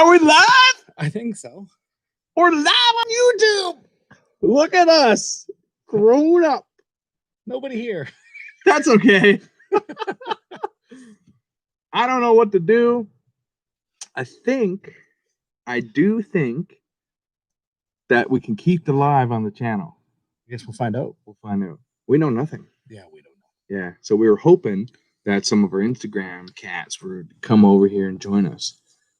Are we live? I think so. We're live on YouTube. Look at us, grown up. Nobody here. That's okay. I don't know what to do. I do think that we can keep the live on the channel. I guess we'll find out. We'll find out. We know nothing. Yeah, we don't know. Yeah, so we were hoping that some of our Instagram cats would come over here and join us,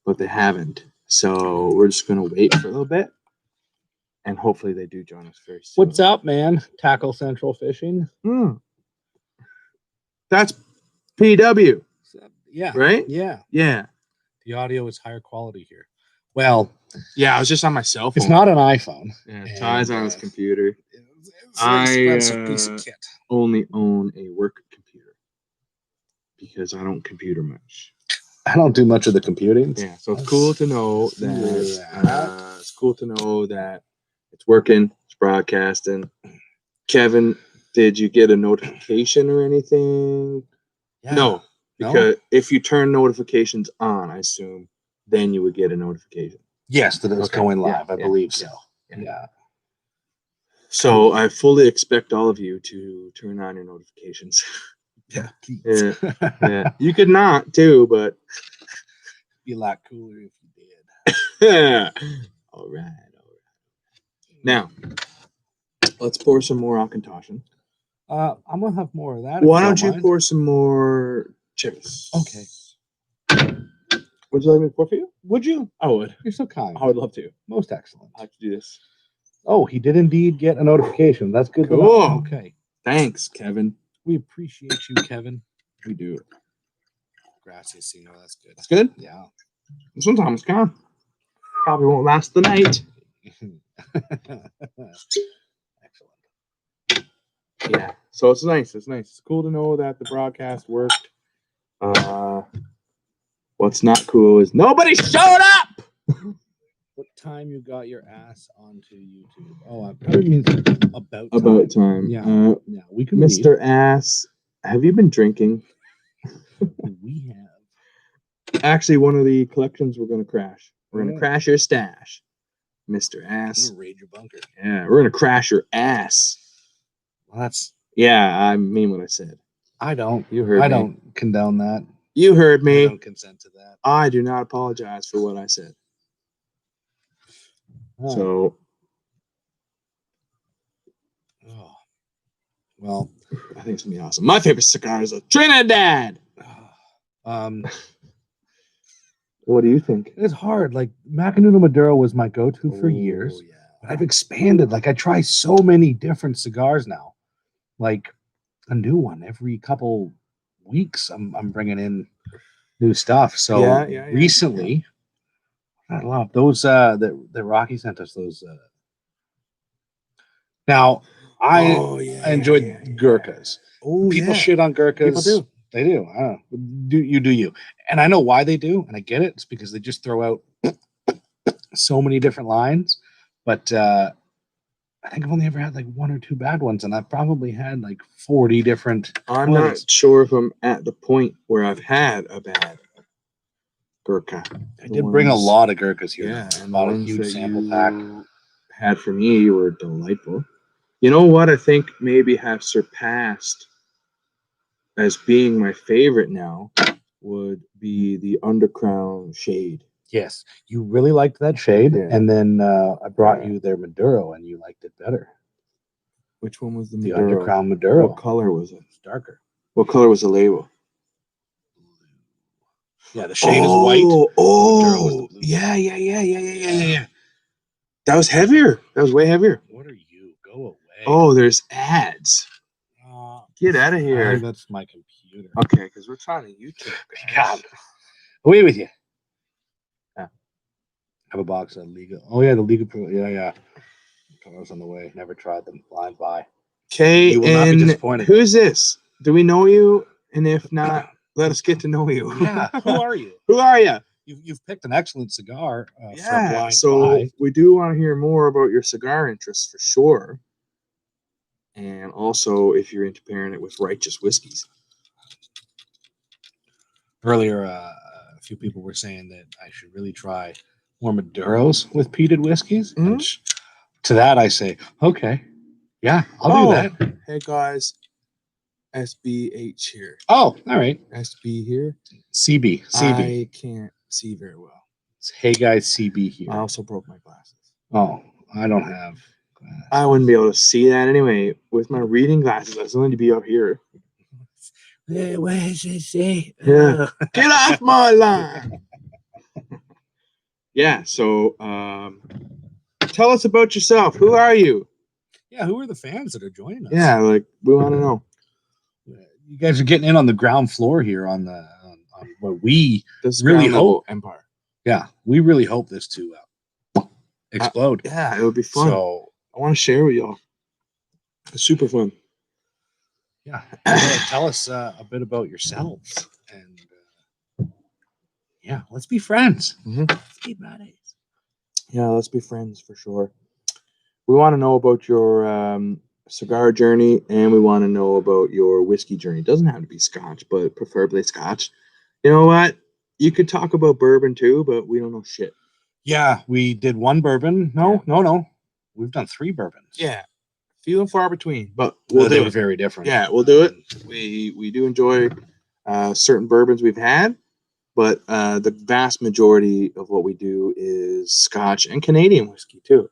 but they haven't. So we're just going to wait for a little bit, and hopefully they do join us very soon. What's up, man? Tackle Central Fishing. That's PW, Yeah. right? Yeah. Yeah. The audio is higher quality here. Well, yeah, I was just on my cell phone. It's not an iPhone. Yeah, Ty's on his computer. It's an expensive piece of kit. Only own a work computer because I don't computer much. I don't do much of the computing. Yeah, so it's cool to know that it's working, it's broadcasting. Kevin, did you get a notification or anything? Yeah. No, because if you turn notifications on, I assume, then you would get a notification. Yes, that it's going live. Yeah, I believe so. Yeah. So I fully expect all of you to turn on your notifications. Yeah, please. Yeah. You could not too, but be a lot cooler if you did. Yeah. All right. Now, let's pour some more Akantoshan. I'm gonna have more of that. Why don't you pour some more chips? Okay. Would you like me to pour for you? Would you? I would. You're so kind. I would love to. Most excellent. I have to do this. Oh, he did indeed get a notification. That's good. Cool. Okay. Thanks, Kevin. We appreciate you, Kevin. We do. Gracias. You know, that's good. That's good? Yeah. Sometimes it's gone. Probably won't last the night. Excellent. Yeah. So it's nice. It's nice. It's cool to know that the broadcast worked. What's not cool is nobody showed up. What time you got your ass onto YouTube? Oh, I probably means about time. Yeah. Yeah. We can. Mr. Ass, have you been drinking? We have. Actually, one of the collections we're going to crash. We're going to crash your stash, Mr. Ass. We're gonna raid your bunker. Yeah, we're going to crash your ass. Well, that's. Yeah, I mean what I said. I don't. You heard me. I don't condone that. You heard me. I don't consent to that. I do not apologize for what I said. Oh. So. Oh. Well, I think it's going to be awesome. My favorite cigar is a Trinidad. What do you think? It's hard. Like Macanudo Maduro was my go-to for years. Yeah. But I've expanded. Like I try so many different cigars now. Like a new one every couple weeks. I'm bringing in new stuff. So recently, I love those. That Rocky sent us those. Now I enjoyed Gurkhas. Oh, People shit on Gurkhas. People do. They do. I don't know. Do you? And I know why they do, and I get it. It's because they just throw out so many different lines. But I think I've only ever had like one or two bad ones, and I've probably had like 40 different. I'm not sure if I'm at the point where I've had a bad Gurkha. I did bring a lot of Gurkhas here. Yeah, and bought a huge sample pack. Had for me were delightful. You know what I think maybe have surpassed as being my favorite now would be the Undercrown Shade. Yes, you really liked that shade, Yeah. and then I brought you their Maduro, and you liked it better. Which one was the The Maduro? Undercrown Maduro. What color was it? It's darker. What color was the label? Yeah, the shade is white. Oh, yeah. That was heavier. That was way heavier. What are you? Go away. Oh, there's ads. Get out of here. That's my computer. Okay, because we're trying to YouTube. God. Away with you. Yeah. Have a box of Liga. Oh, yeah, the Liga. Yeah. Colors on the way. Never tried them. Blind buy. Okay, you will not be disappointed. Who's this? Do we know you? And if not, let us get to know you. Yeah. Who are you? Who are you? You've picked an excellent cigar. Yeah. For blind So buy. we do want to hear more about your cigar interests for sure. And also, if you're into pairing it with righteous whiskeys. Earlier, a few people were saying that I should really try more Maduros with peated whiskeys. Mhm. And to that I say, okay, yeah, I'll do that. Hey guys, SBH here. Oh, all right. SB here. CB. I can't see very well. It's hey guys, CB here. I also broke my glasses. Oh, I don't have glasses. I wouldn't be able to see that anyway. With my reading glasses, I still need to be up here. What does it say? Yeah. Get off my line. Yeah, so tell us about yourself. Who are you? Yeah, who are the fans that are joining us? Yeah, like we want to know. You guys are getting in on the ground floor here on the on what we This really ground level hope. empire. Yeah, we really hope this to explode. Yeah, it would be fun. So I want to share with y'all. It's super fun. yeah, tell us a bit about yourselves, and yeah, let's be friends. Let's be buddies. Yeah, let's be friends for sure. We want to know about your cigar journey, and we want to know about your whiskey journey. It doesn't have to be Scotch, but preferably Scotch. You know what? You could talk about bourbon too, but we don't know shit. Yeah, we did one bourbon. No. We've done 3 bourbons. Yeah, few and far between, but we'll they do were it. very different. Yeah, we'll do it. We do enjoy certain bourbons we've had, but the vast majority of what we do is Scotch and Canadian whiskey too.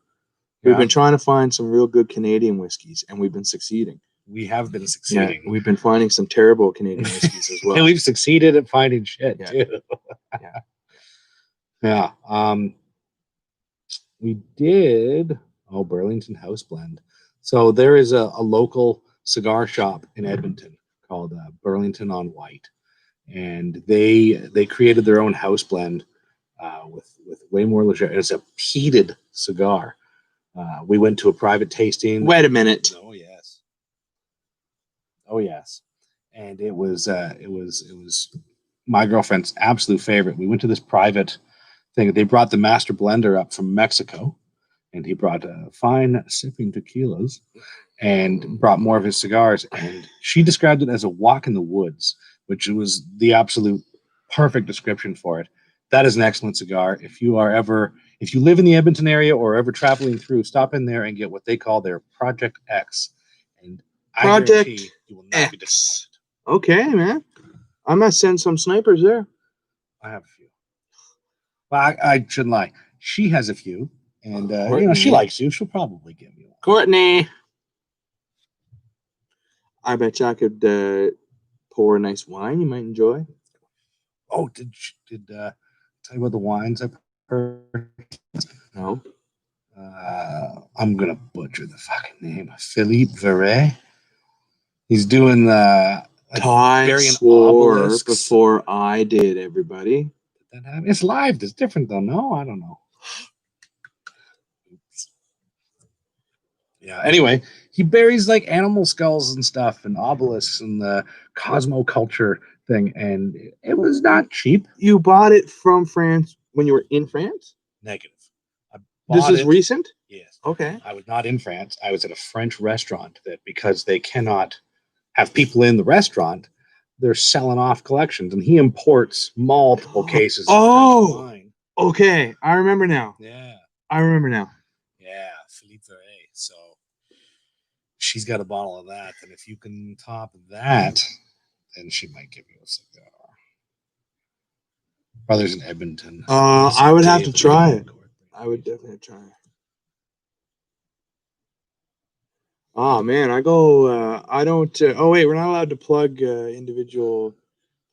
We've been trying to find some real good Canadian whiskeys, and we've been succeeding. We have been succeeding. Yeah, we've been finding some terrible Canadian whiskeys as well. And we've succeeded at finding shit too. Yeah. We did Burlington House Blend. So there is a local cigar shop in Edmonton called Burlington on White, and they created their own house blend with way more legit. It's a peated cigar. We went to a private tasting. Wait a minute. Oh yes, and it was my girlfriend's absolute favorite. We went to this private thing. They brought the master blender up from Mexico, and he brought fine sipping tequilas and brought more of his cigars. And she described it as a walk in the woods, which was the absolute perfect description for it. That is an excellent cigar. If you live in the Edmonton area or ever traveling through, stop in there and get what they call their Project X. And I guarantee you will not be disappointed. Okay, man. I might send some snipers there. I have a few. Well, I shouldn't lie. She has a few, and she likes you. She'll probably give you one. Courtney. I bet you I could pour a nice wine you might enjoy. Oh, did tell you about the wines I purchased? No. I'm gonna butcher the fucking name. Philippe Verret. He's doing the Ty swore before I did. Everybody. Did that happen? It's live. It's different though. No, I don't know. Oops. Yeah. Anyway, he buries like animal skulls and stuff and obelisks and the cosmoculture thing, and it was not cheap. You bought it from France when you were in France? Negative. This is recent? Yes. Okay. I was not in France. I was at a French restaurant that because they cannot have people in the restaurant, they're selling off collections, and he imports multiple cases of French wine. Okay. I remember now. Yeah. I remember now. Yeah, Philippe Verret. So she's got a bottle of that, and if you can top that, then she might give you a cigar. Brothers in Edmonton. I would have to try it. I would definitely try it. Oh man, I don't. Oh wait, we're not allowed to plug individual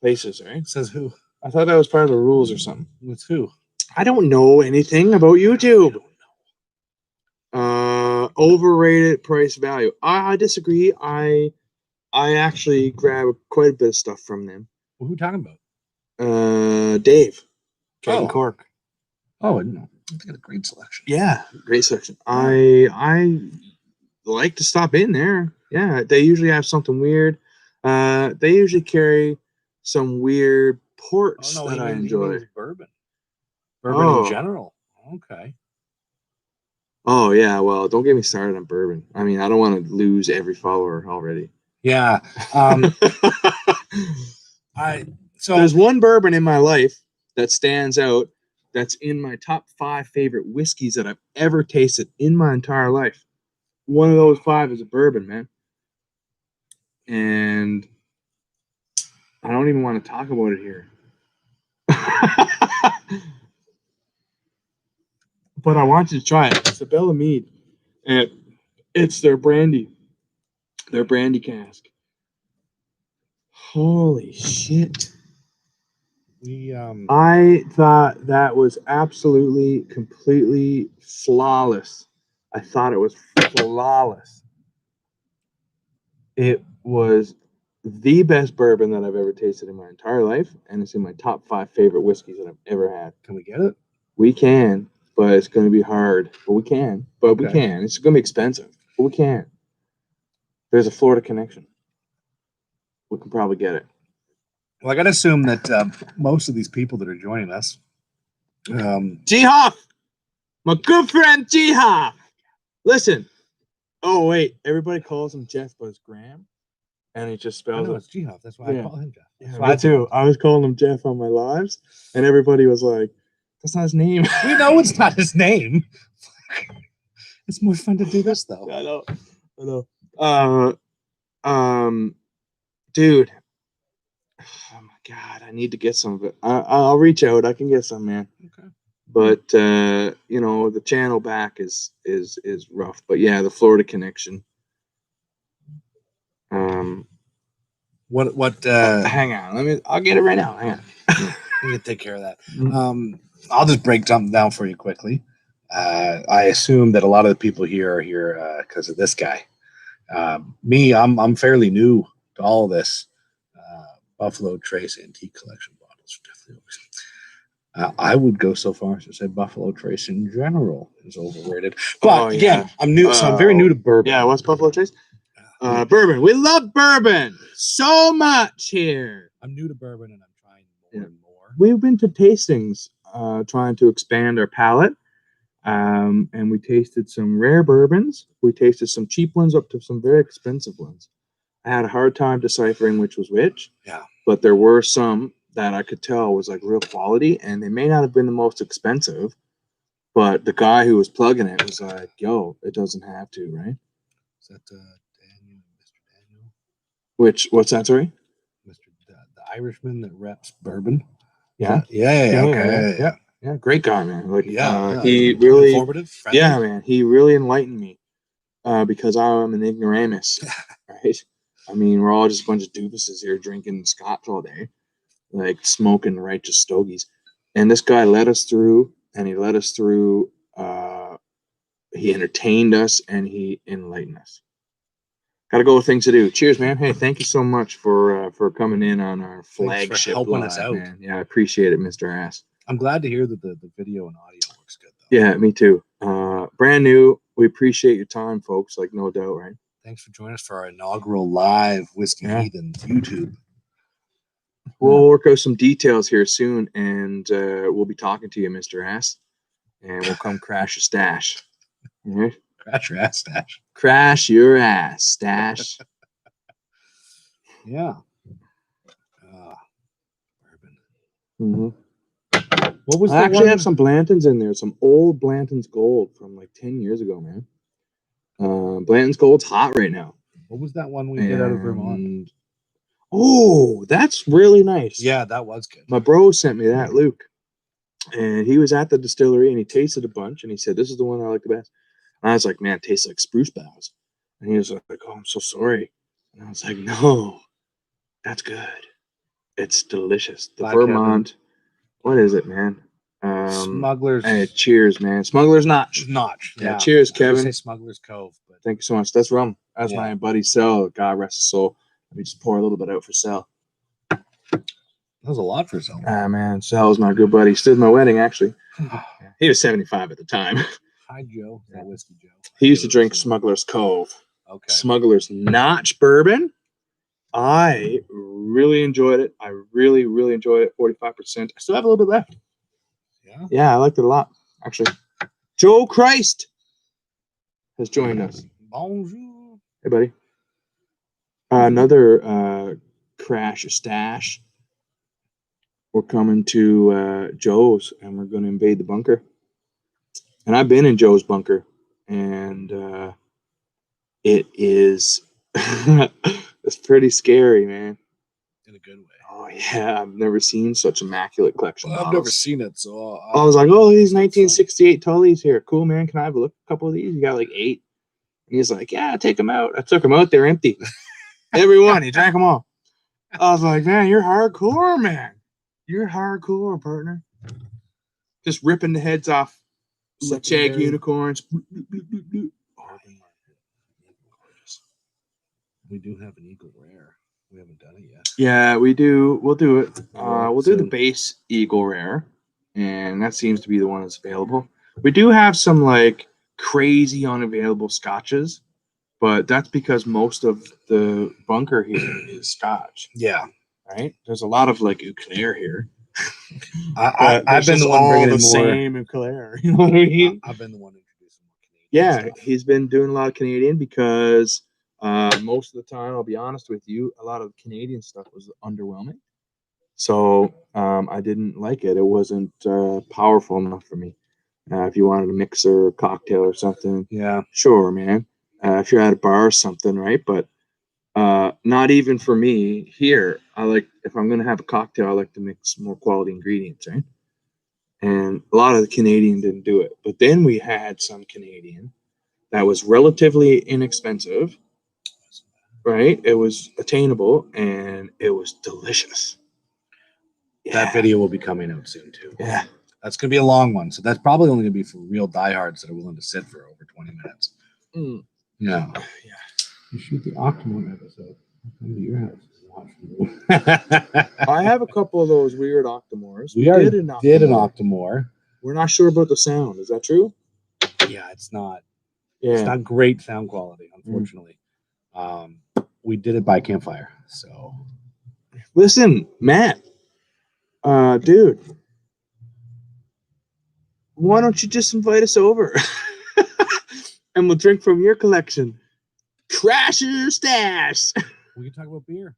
places, right? It says who? I thought that was part of the rules or something. With who? I don't know anything about YouTube. Overrated price value. I disagree. I actually grab quite a bit of stuff from them. Well, who are you talking about? Dave. Dragon Cork. Oh, no. They got a great selection. Yeah, great selection. I like to stop in there. Yeah, they usually have something weird. They usually carry some weird ports that I enjoy. Bourbon in general. Okay. Oh yeah, well, don't get me started on bourbon. I mean, I don't want to lose every follower already. Yeah. So there's one bourbon in my life that stands out that's in my top 5 favorite whiskeys that I've ever tasted in my entire life. One of those 5 is a bourbon, man. And I don't even want to talk about it here. But I want you to try it. It's a Bella Mead. And it's their brandy cask. Holy shit. I thought that was absolutely, completely flawless. I thought it was flawless. It was the best bourbon that I've ever tasted in my entire life, and it's in my top 5 favorite whiskeys that I've ever had. Can we get it? We can, but it's going to be hard. But we can. We can. It's going to be expensive, but we can. There's a Florida connection. We can probably get it. Well, I got to assume that most of these people that are joining us, G-Hoff, my good friend G-Hoff. Listen. Oh wait, everybody calls him Jeff, but it's Graham, and he just spells it. It's G-Hoff. That's why I call him Jeff. Yeah, me too. I was calling him Jeff on my lives, and everybody was like, "That's not his name." We know it's not his name. It's more fun to do this though. I know. Dude. Oh my God, I need to get some of it. I'll reach out. I can get some, man. Okay. But the channel back is rough. But yeah, the Florida connection. What hang on, I'll get it right now. Hang on. We can take care of that. I'll just break something down for you quickly. I assume that a lot of the people here are here because of this guy. Me, I'm fairly new to all of this. Buffalo Trace Antique Collection bottles. I would go so far as to say Buffalo Trace in general is overrated. But again, I'm new, so I'm very new to bourbon. Yeah, what's Buffalo Trace? Bourbon. We love bourbon so much here. I'm new to bourbon, and I'm trying more and more. We've been to tastings, trying to expand our palate, and we tasted some rare bourbons. We tasted some cheap ones up to some very expensive ones. I had a hard time deciphering which was which. Yeah. But there were some that I could tell was like real quality, and they may not have been the most expensive, but the guy who was plugging it was like, "Yo, it doesn't have to, right?" Is that Daniel, Mr. Daniel? What's that, sorry? The Irishman that reps bourbon. Yeah. Yeah. Great guy, man. Like, yeah. He really informative. Friendly. Yeah, man. He really enlightened me because I'm an ignoramus, right? I mean, we're all just a bunch of doofuses here drinking scotch all day, like smoking righteous stogies. And this guy led us through, and he led us through. He entertained us, and he enlightened us. Got to go with things to do. Cheers, man. Hey, thank you so much for coming in on our flagship. Thanks for helping live, us out. Man. Yeah, I appreciate it, Mr. Ass. I'm glad to hear that the video and audio works good, though. Yeah, me too. Brand new. We appreciate your time, folks. Like, no doubt, right? Thanks for joining us for our inaugural live Whisky Heathens YouTube. We'll work out some details here soon, and we'll be talking to you, Mr. Ass, and we'll come crash your stash. All right? Crash your ass stash. Crash your ass stash. Yeah. Bourbon. Mm-hmm. What was I actually have some Blanton's in there, some old Blanton's Gold from like 10 years ago, man. Blanton's Gold's hot right now. What was that one we did out of Vermont? Oh, that's really nice. Yeah, that was good. My bro sent me that, Luke. And he was at the distillery, and he tasted a bunch, and he said, "This is the one I like the best." And I was like, "Man, it tastes like spruce boughs." And he was like, "Oh, I'm so sorry." And I was like, "No, that's good. It's delicious." The Black Vermont, Heaven. What is it, man? Smuggler's. Hey, cheers, man. Smuggler's Notch. Yeah. Cheers, Kevin. I say Smuggler's Cove, but thank you so much. That's rum. That's my buddy Sel. God rest his soul. Let me just pour a little bit out for Sel. That was a lot for Sel. Ah, man. Sel was my good buddy. He stood at my wedding, actually. He was 75 at the time. Hi, Joe. That Whiskey Joe. He used to drink Smuggler's Cove. Okay. Smuggler's Notch bourbon. I really enjoyed it. I really, really enjoyed it. 45%. I still have a little bit left. Yeah? Yeah, I liked it a lot, actually. Joe Christ has joined us. Bonjour. Hey, buddy. Another Crash or Stash. we're coming to Joe's, and we're going to invade the bunker. And I've been in Joe's bunker, and it is it's pretty scary, man. In a good way. Oh yeah, I've never seen such immaculate collection. Well, I've never seen it, so I was like, oh, these 1968 Tullys here. Cool, man. Can I have a look at a couple of these? You got like 8. And he's like, yeah, take them out. I took them out. They're empty. Every one. He drank them all. I was like, man, you're hardcore, man. You're hardcore, partner. Just ripping the heads off Sacheg unicorns. We do have an Eagle Rare. We haven't done it yet. Yeah, we do. We'll do it. We'll do the base Eagle Rare, and that seems to be the one that's available. We do have some like crazy unavailable scotches, but that's because most of the bunker here is scotch. Yeah. Right? There's a lot of like Eclair here. I've been the one bringing in more. Same Eclair. You know what I mean? I've been the one introducing more Canadian. Yeah, stuff. he's been doing a lot of Canadian because most of the time, I'll be honest with you, a lot of Canadian stuff was underwhelming. So I didn't like it. It wasn't powerful enough for me. If you wanted a mixer or cocktail or something, yeah, sure, man. If you're at a bar or something, right? But not even for me here. I like, if I'm going to have a cocktail, I like to mix more quality ingredients, right? And a lot of the Canadian didn't do it. But then we had some Canadian that was relatively inexpensive, right? It was attainable, and it was delicious. That video will be coming out soon, too. Yeah. That's going to be a long one. So that's probably only going to be for real diehards that are willing to sit for over 20 minutes. Yeah. You shoot the Octomore episode. Come to your house and watch. I have a couple of those weird Octomores. We already did an Octomore. We're not sure about the sound. Is that true? Yeah, it's not. Yeah. It's not great sound quality, unfortunately. We did it by campfire. So listen, Matt. Dude. Why don't you just invite us over? And we'll drink from your collection. Crash your stash. We can talk about beer.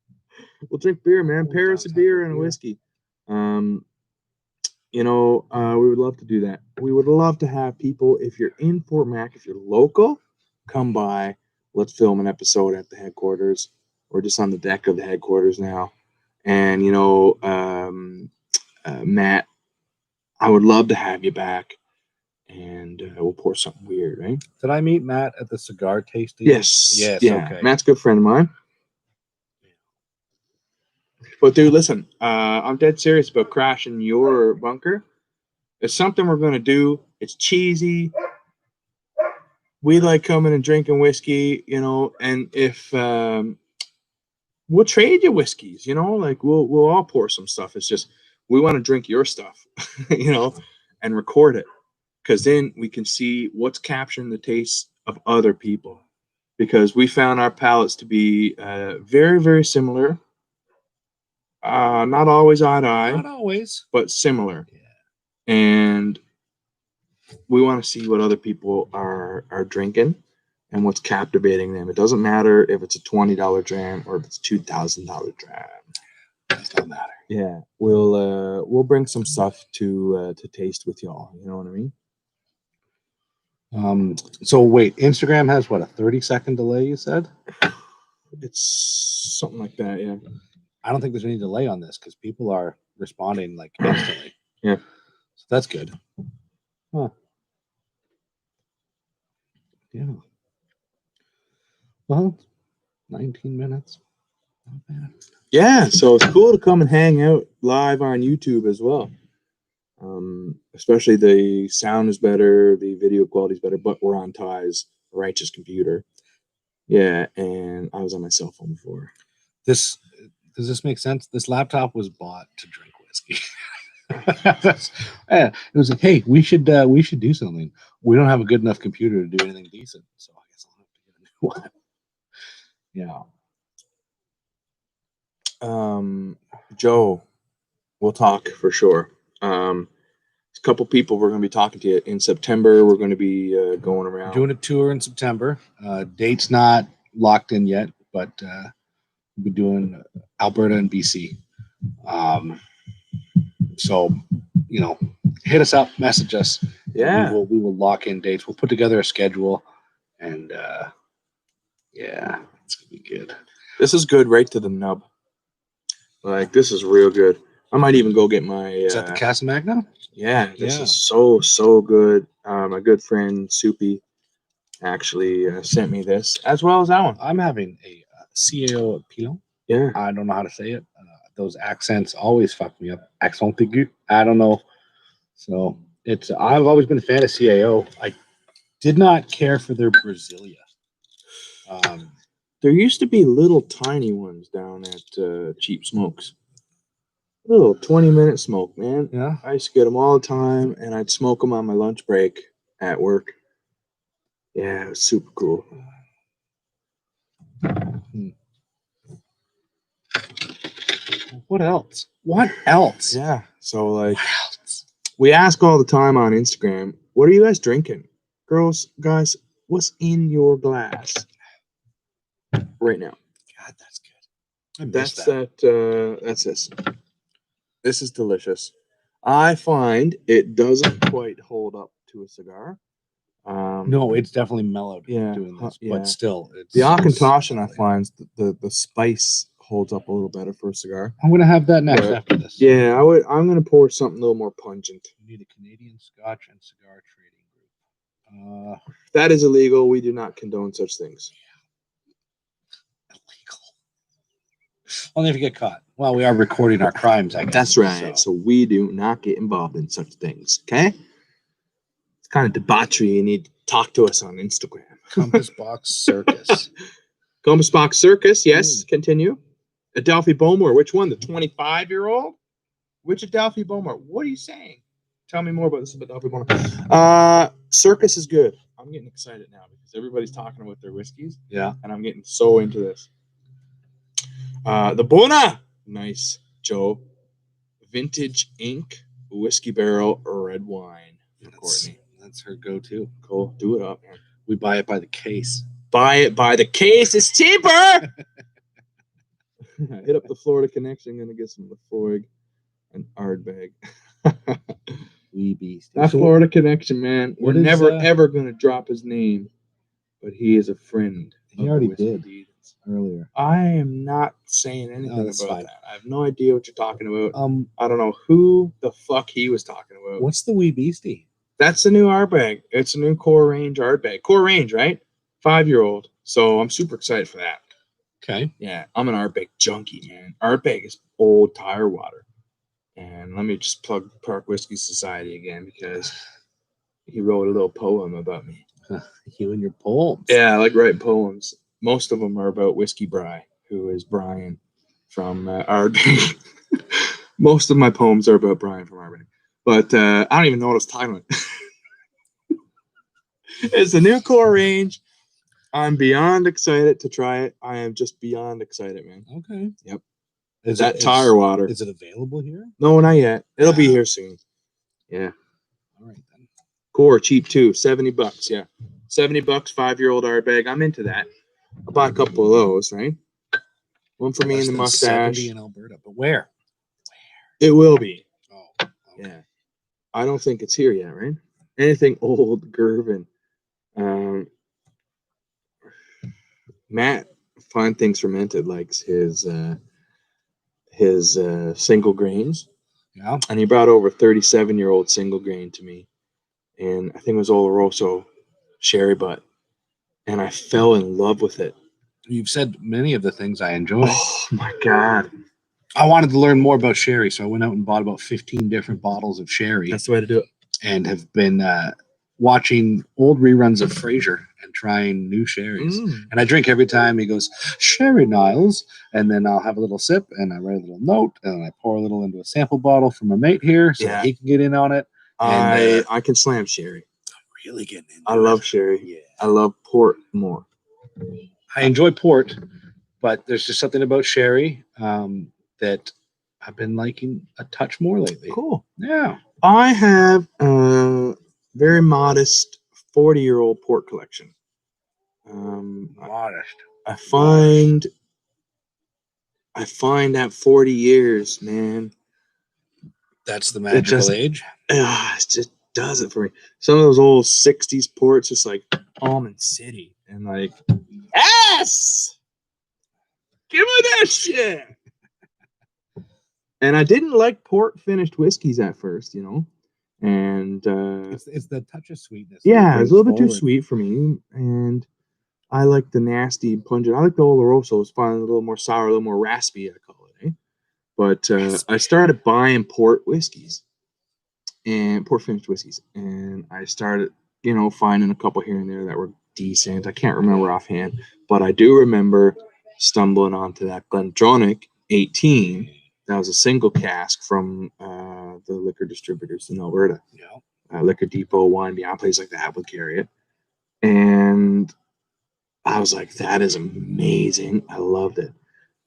We'll drink beer, man. Pair us a beer and a whiskey. We would love to do that. We would love to have people, if you're in Fort Mac, if you're local, come by. Let's film an episode at the headquarters. We're just on the deck of the headquarters now. And, Matt, I would love to have you back. And we'll pour something weird, right? Did I meet Matt at the cigar tasting? Yes. Yes. Yeah. Okay. Matt's a good friend of mine. But dude, listen, I'm dead serious about crashing your bunker. It's something we're gonna do. It's cheesy. We like coming and drinking whiskey, and if we'll trade you whiskeys, like we'll all pour some stuff. It's just we want to drink your stuff, and record it. Because then we can see what's capturing the taste of other people. Because we found our palates to be very, very similar. Not always eye to eye. Not always. But similar. Yeah. And we want to see what other people are drinking and what's captivating them. It doesn't matter if it's a $20 dram or if it's a $2,000 dram. It doesn't matter. Yeah. We'll bring some stuff to taste with y'all. You know what I mean? So wait, Instagram has what, a 30-second delay, you said? It's something like that, yeah. I don't think there's any delay on this because people are responding like instantly. Yeah. So that's good. Huh. Yeah. Well, 19 minutes. Not bad. Yeah, so it's cool to come and hang out live on YouTube as well. Especially the sound is better, the video quality is better, but we're on Ty's righteous computer. Yeah, and I was on my cell phone before. Does this make sense? This laptop was bought to drink whiskey. It was like, hey, we should do something. We don't have a good enough computer to do anything decent, so I guess I'll have to get a new one. Yeah. Joe, we'll talk for sure. A couple people we're going to be talking to you in September. We're going to be going around. Doing a tour in September. Date's not locked in yet, but we'll be doing Alberta and BC. So, you know, hit us up, message us. Yeah. We will lock in dates. We'll put together a schedule, and yeah, it's gonna be good. This is good right to the nub. Like, this is real good. I might even go get my. Is that the Casa Magna? Yeah, this is so good. My good friend Soupy actually sent me this, as well as that one. I'm having a CAO Pinot. Yeah. I don't know how to say it. Those accents always fuck me up. Accent aigu. I don't know. So it's. I've always been a fan of CAO. I did not care for their Brasilia. There used to be little tiny ones down at Cheap Smokes. Little 20-minute smoke, man. Yeah. I used to get them all the time, and I'd smoke them on my lunch break at work. Yeah, it was super cool. What else? What else? Yeah. So, like, we ask all the time on Instagram, what are you guys drinking? Girls, guys, what's in your glass right now? God, that's good. I missed that. That's this. This is delicious. I find it doesn't quite hold up to a cigar. No, it's definitely mellowed doing this, yeah. but still, it's the Akantoshan. I find the spice holds up a little better for a cigar. I'm gonna have that next after this. Yeah, I'm gonna pour something a little more pungent. We need a Canadian Scotch and cigar trading group. That is illegal. We do not condone such things. Illegal. Only if you get caught. Well, we are recording our crimes, I guess. That's right. So we do not get involved in such things. Okay. It's kind of debauchery. You need to talk to us on Instagram. Compass Box Circus. Compass Box Circus. Yes. Continue. Adelphi Bowmore. Which one? The 25-year-old? Which Adelphi Bowmore? What are you saying? Tell me more about this Adelphi Bowmore. Circus is good. I'm getting excited now because everybody's talking about their whiskeys. Yeah. And I'm getting so into this. The Bona. Nice, Joe. Vintage Ink Whiskey Barrel Red Wine. Courtney. That's her go-to. Cool. Do it up, man. We buy it by the case. Buy it by the case. It's cheaper. Hit up the Florida Connection. Gonna get some Lafroig and Ardbeg. Wee beast. That Florida Connection, man. We're never ever gonna drop his name, but he is a friend. He already did earlier. I am not saying anything about that. I have no idea what you're talking about. I don't know who the fuck he was talking about. What's the Wee Beastie? That's the new Ardbeg. It's a new Core Range Ardbeg. Core Range, right? 5-year-old. So I'm super excited for that. Okay. Yeah, I'm an Ardbeg junkie, man. Ardbeg is old tire water. And let me just plug Park Whiskey Society again because he wrote a little poem about me. You and your poems. Yeah, I like writing poems. Most of them are about Whiskey Bry, who is Brian from Ardbeg. Most of my poems are about Brian from Ardbeg. But I don't even know what I was talking about. It's a new Core Range. I'm beyond excited to try it. I am just beyond excited, man. Okay. Yep. Is that tire water? Is it available here? No, not yet. It'll be here soon. Yeah. All right then. Core cheap too. $70. Yeah. $70. 5-year-old Ardbeg. I'm into that. I'll buy a couple of those, right? One for me in the mustache. 70 in Alberta, but where? It will be. Oh, okay. Yeah. I don't think it's here yet, right? Anything old, Gervin. Matt, Fine Things Fermented, likes his single grains. Yeah. And he brought over 37-year-old single grain to me. And I think it was Oloroso sherry butt. And I fell in love with it. You've said many of the things I enjoy. Oh, my God. I wanted to learn more about sherry, so I went out and bought about 15 different bottles of sherry. That's the way to do it. And have been watching old reruns of Frasier and trying new sherries. And I drink every time he goes, Sherry Niles. And then I'll have a little sip and I write a little note and I pour a little into a sample bottle for my mate here so he can get in on it. And I can slam sherry. I'm really getting into I love sherry. Yeah. I love port more. I enjoy port, but there's just something about sherry that I've been liking a touch more lately. Cool. Yeah. I have a very modest 40-year-old port collection. Modest. I find at 40 years, man, That's the magical age. It just does it for me. Some of those old 60s ports, just like Almond City. And like, yes! Give me that shit! And I didn't like port finished whiskeys at first, you know? And it's the touch of sweetness. Yeah, it's a little bit too sweet for me. And I like the nasty pungent. I like the Oloroso. It's fun, a little more sour, a little more raspy, I call it, eh? But I started buying port whiskeys and port finished whiskeys. And I started, you know, finding a couple here and there that were decent. I can't remember offhand, but I do remember stumbling onto that Glendronach 18. That was a single cask from the liquor distributors in Alberta. Yeah. Liquor Depot, Wine Beyond, places like that would carry it. And I was like, that is amazing. I loved it.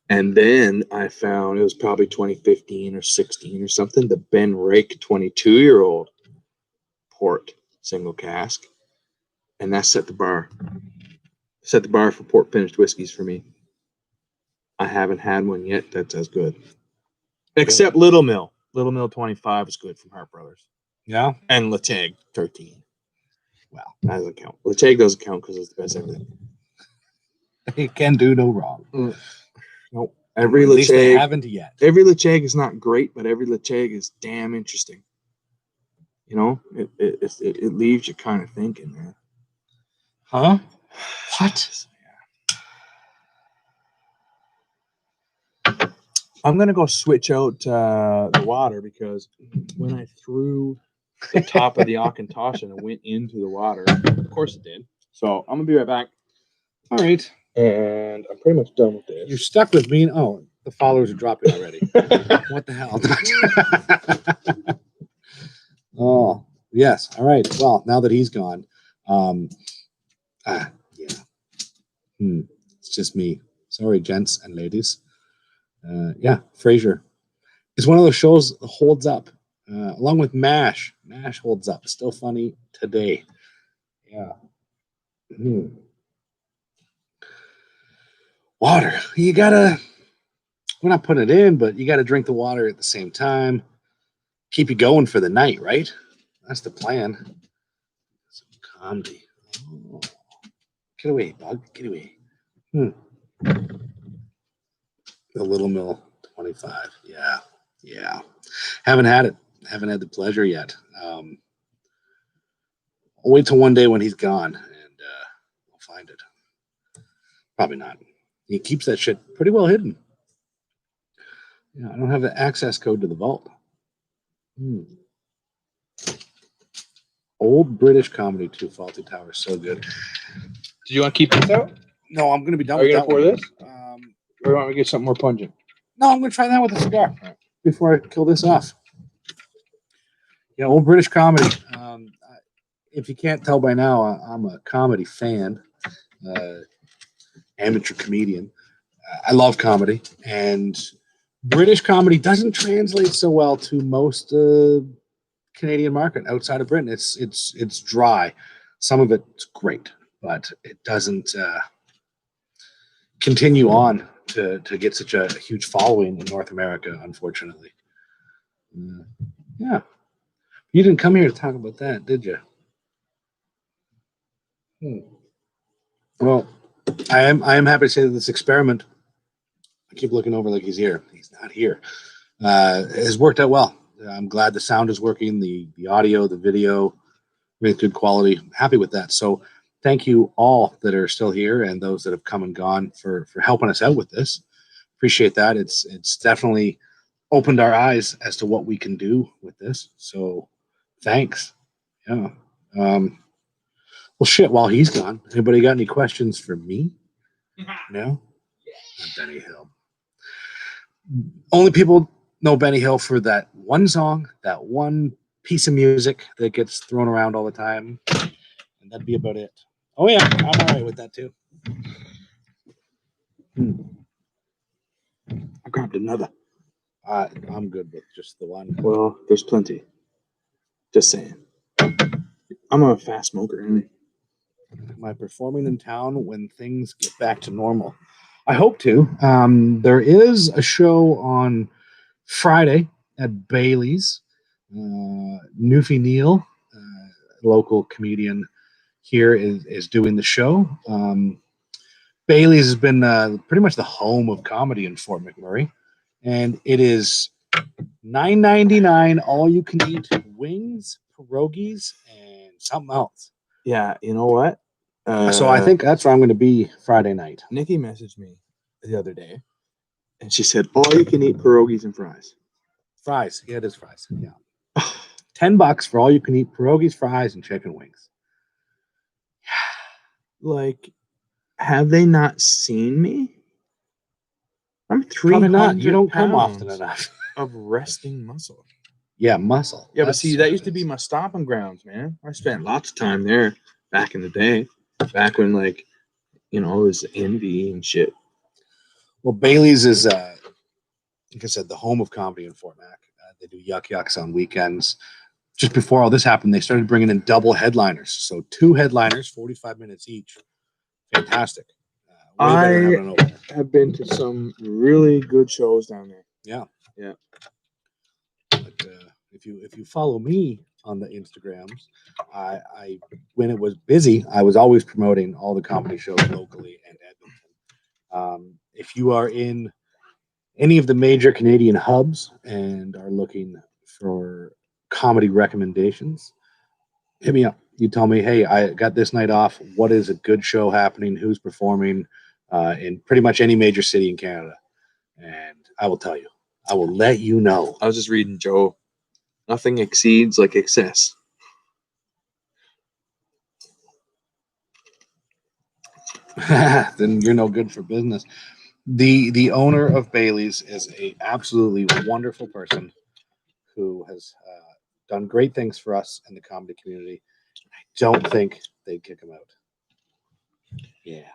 And then I found, it was probably 2015 or 16 or something, the Ben Rake 22-year-old port single cask. And that set the bar. Set the bar for port finished whiskeys for me. I haven't had one yet that's as good. Except Little Mill. Little Mill 25 is good from Hart Brothers. Yeah. And Latag 13. Well, that doesn't count. Latag doesn't count because it's the best everything. It can do no wrong. Nope. Every At least they Latag haven't yet. Every Latag is not great, but every Latag is damn interesting. You know, it leaves you kind of thinking, man. Huh? What? I'm gonna go switch out the water because when I threw the top of the Auchentoshan and it went into the water, of course it did. So I'm gonna be right back. All right. And I'm pretty much done with this. You're stuck with me. Oh, the followers are dropping already. What the hell? Oh, yes. All right. Well, now that he's gone, yeah. It's just me. Sorry, gents and ladies. Yeah, Frasier. It's one of those shows that holds up, along with MASH. MASH holds up. Still funny today. Yeah. Water. You gotta. We're not putting it in, but you gotta drink the water at the same time. Keep you going for the night, right? That's the plan. Some comedy. Oh. Get away, bug. Get away. The Little Mill 25. Yeah. Haven't had it. Haven't had the pleasure yet. I'll wait till one day when he's gone, and we'll find it. Probably not. He keeps that shit pretty well hidden. Yeah, I don't have the access code to the vault. Old British comedy too. Faulty Tower, so good. Do you want to keep this out? No, I'm going to be done Are with you that going to pour one. this? Or do you want me to get something more pungent? No, I'm going to try that with a cigar before I kill this off. Yeah, old British comedy. If you can't tell by now, I'm a comedy fan, amateur comedian. I love comedy, and British comedy doesn't translate so well to most Canadian market outside of Britain. It's dry. Some of it's great, but it doesn't continue on to get such a huge following in North America, unfortunately. Yeah. You didn't come here to talk about that, did you? Well, I am happy to say that this experiment, I keep looking over like he's here. He's not here. Has worked out well. I'm glad the sound is working, the audio, the video, really good quality. I'm happy with that. So thank you all that are still here and those that have come and gone for helping us out with this. Appreciate that. It's definitely opened our eyes as to what we can do with this. So thanks. Yeah. Well, shit, while he's gone, anybody got any questions for me? No? Benny Hill. Only people know Benny Hill for that one song, that one piece of music that gets thrown around all the time. And that'd be about it. Oh, yeah, I'm all right with that, too. I grabbed another. I'm good with just the one. Well, there's plenty. Just saying. I'm a fast smoker, anyway. Am I performing in town when things get back to normal? I hope to. There is a show on Friday at Bailey's. Newfie Neal, local comedian here, is doing the show. Bailey's has been pretty much the home of comedy in Fort McMurray, and it is $9.99 all you can eat wings, pierogies, and something else. Yeah, you know what? So I think that's where I'm going to be Friday night. Nikki messaged me the other day, and she said, all you can eat pierogies and fries. Fries. Yeah, it is fries. Yeah. $10 for all you can eat pierogies, fries, and chicken wings. Like, have they not seen me? I'm Probably 300 not. You don't come pounds often enough. of resting muscle. Yeah, muscle. Yeah, but That's see, what that it used to be is. my stomping grounds, man. I spent lots of time there back in the day, back when, like, you know, it was envy and shit. Well, Bailey's is, like I said, the home of comedy in Fort Mac. They do yuck yucks on weekends. Just before all this happened, they started bringing in double headliners. So 2 headliners, 45 minutes each. Fantastic. Way better than having an opener. have been to some really good shows down there. Yeah. Yeah. But if you follow me on the Instagrams, I when it was busy, I was always promoting all the comedy shows locally and Edmonton. If you are in any of the major Canadian hubs and are looking for comedy recommendations, hit me up. You tell me, hey, I got this night off. What is a good show happening? Who's performing in pretty much any major city in Canada? And I will tell you. I will let you know. I was just reading Joe. Nothing exceeds like excess. Then you're no good for business. The owner of Bailey's is a absolutely wonderful person who has done great things for us in the comedy community. I don't think they'd kick him out. Yeah.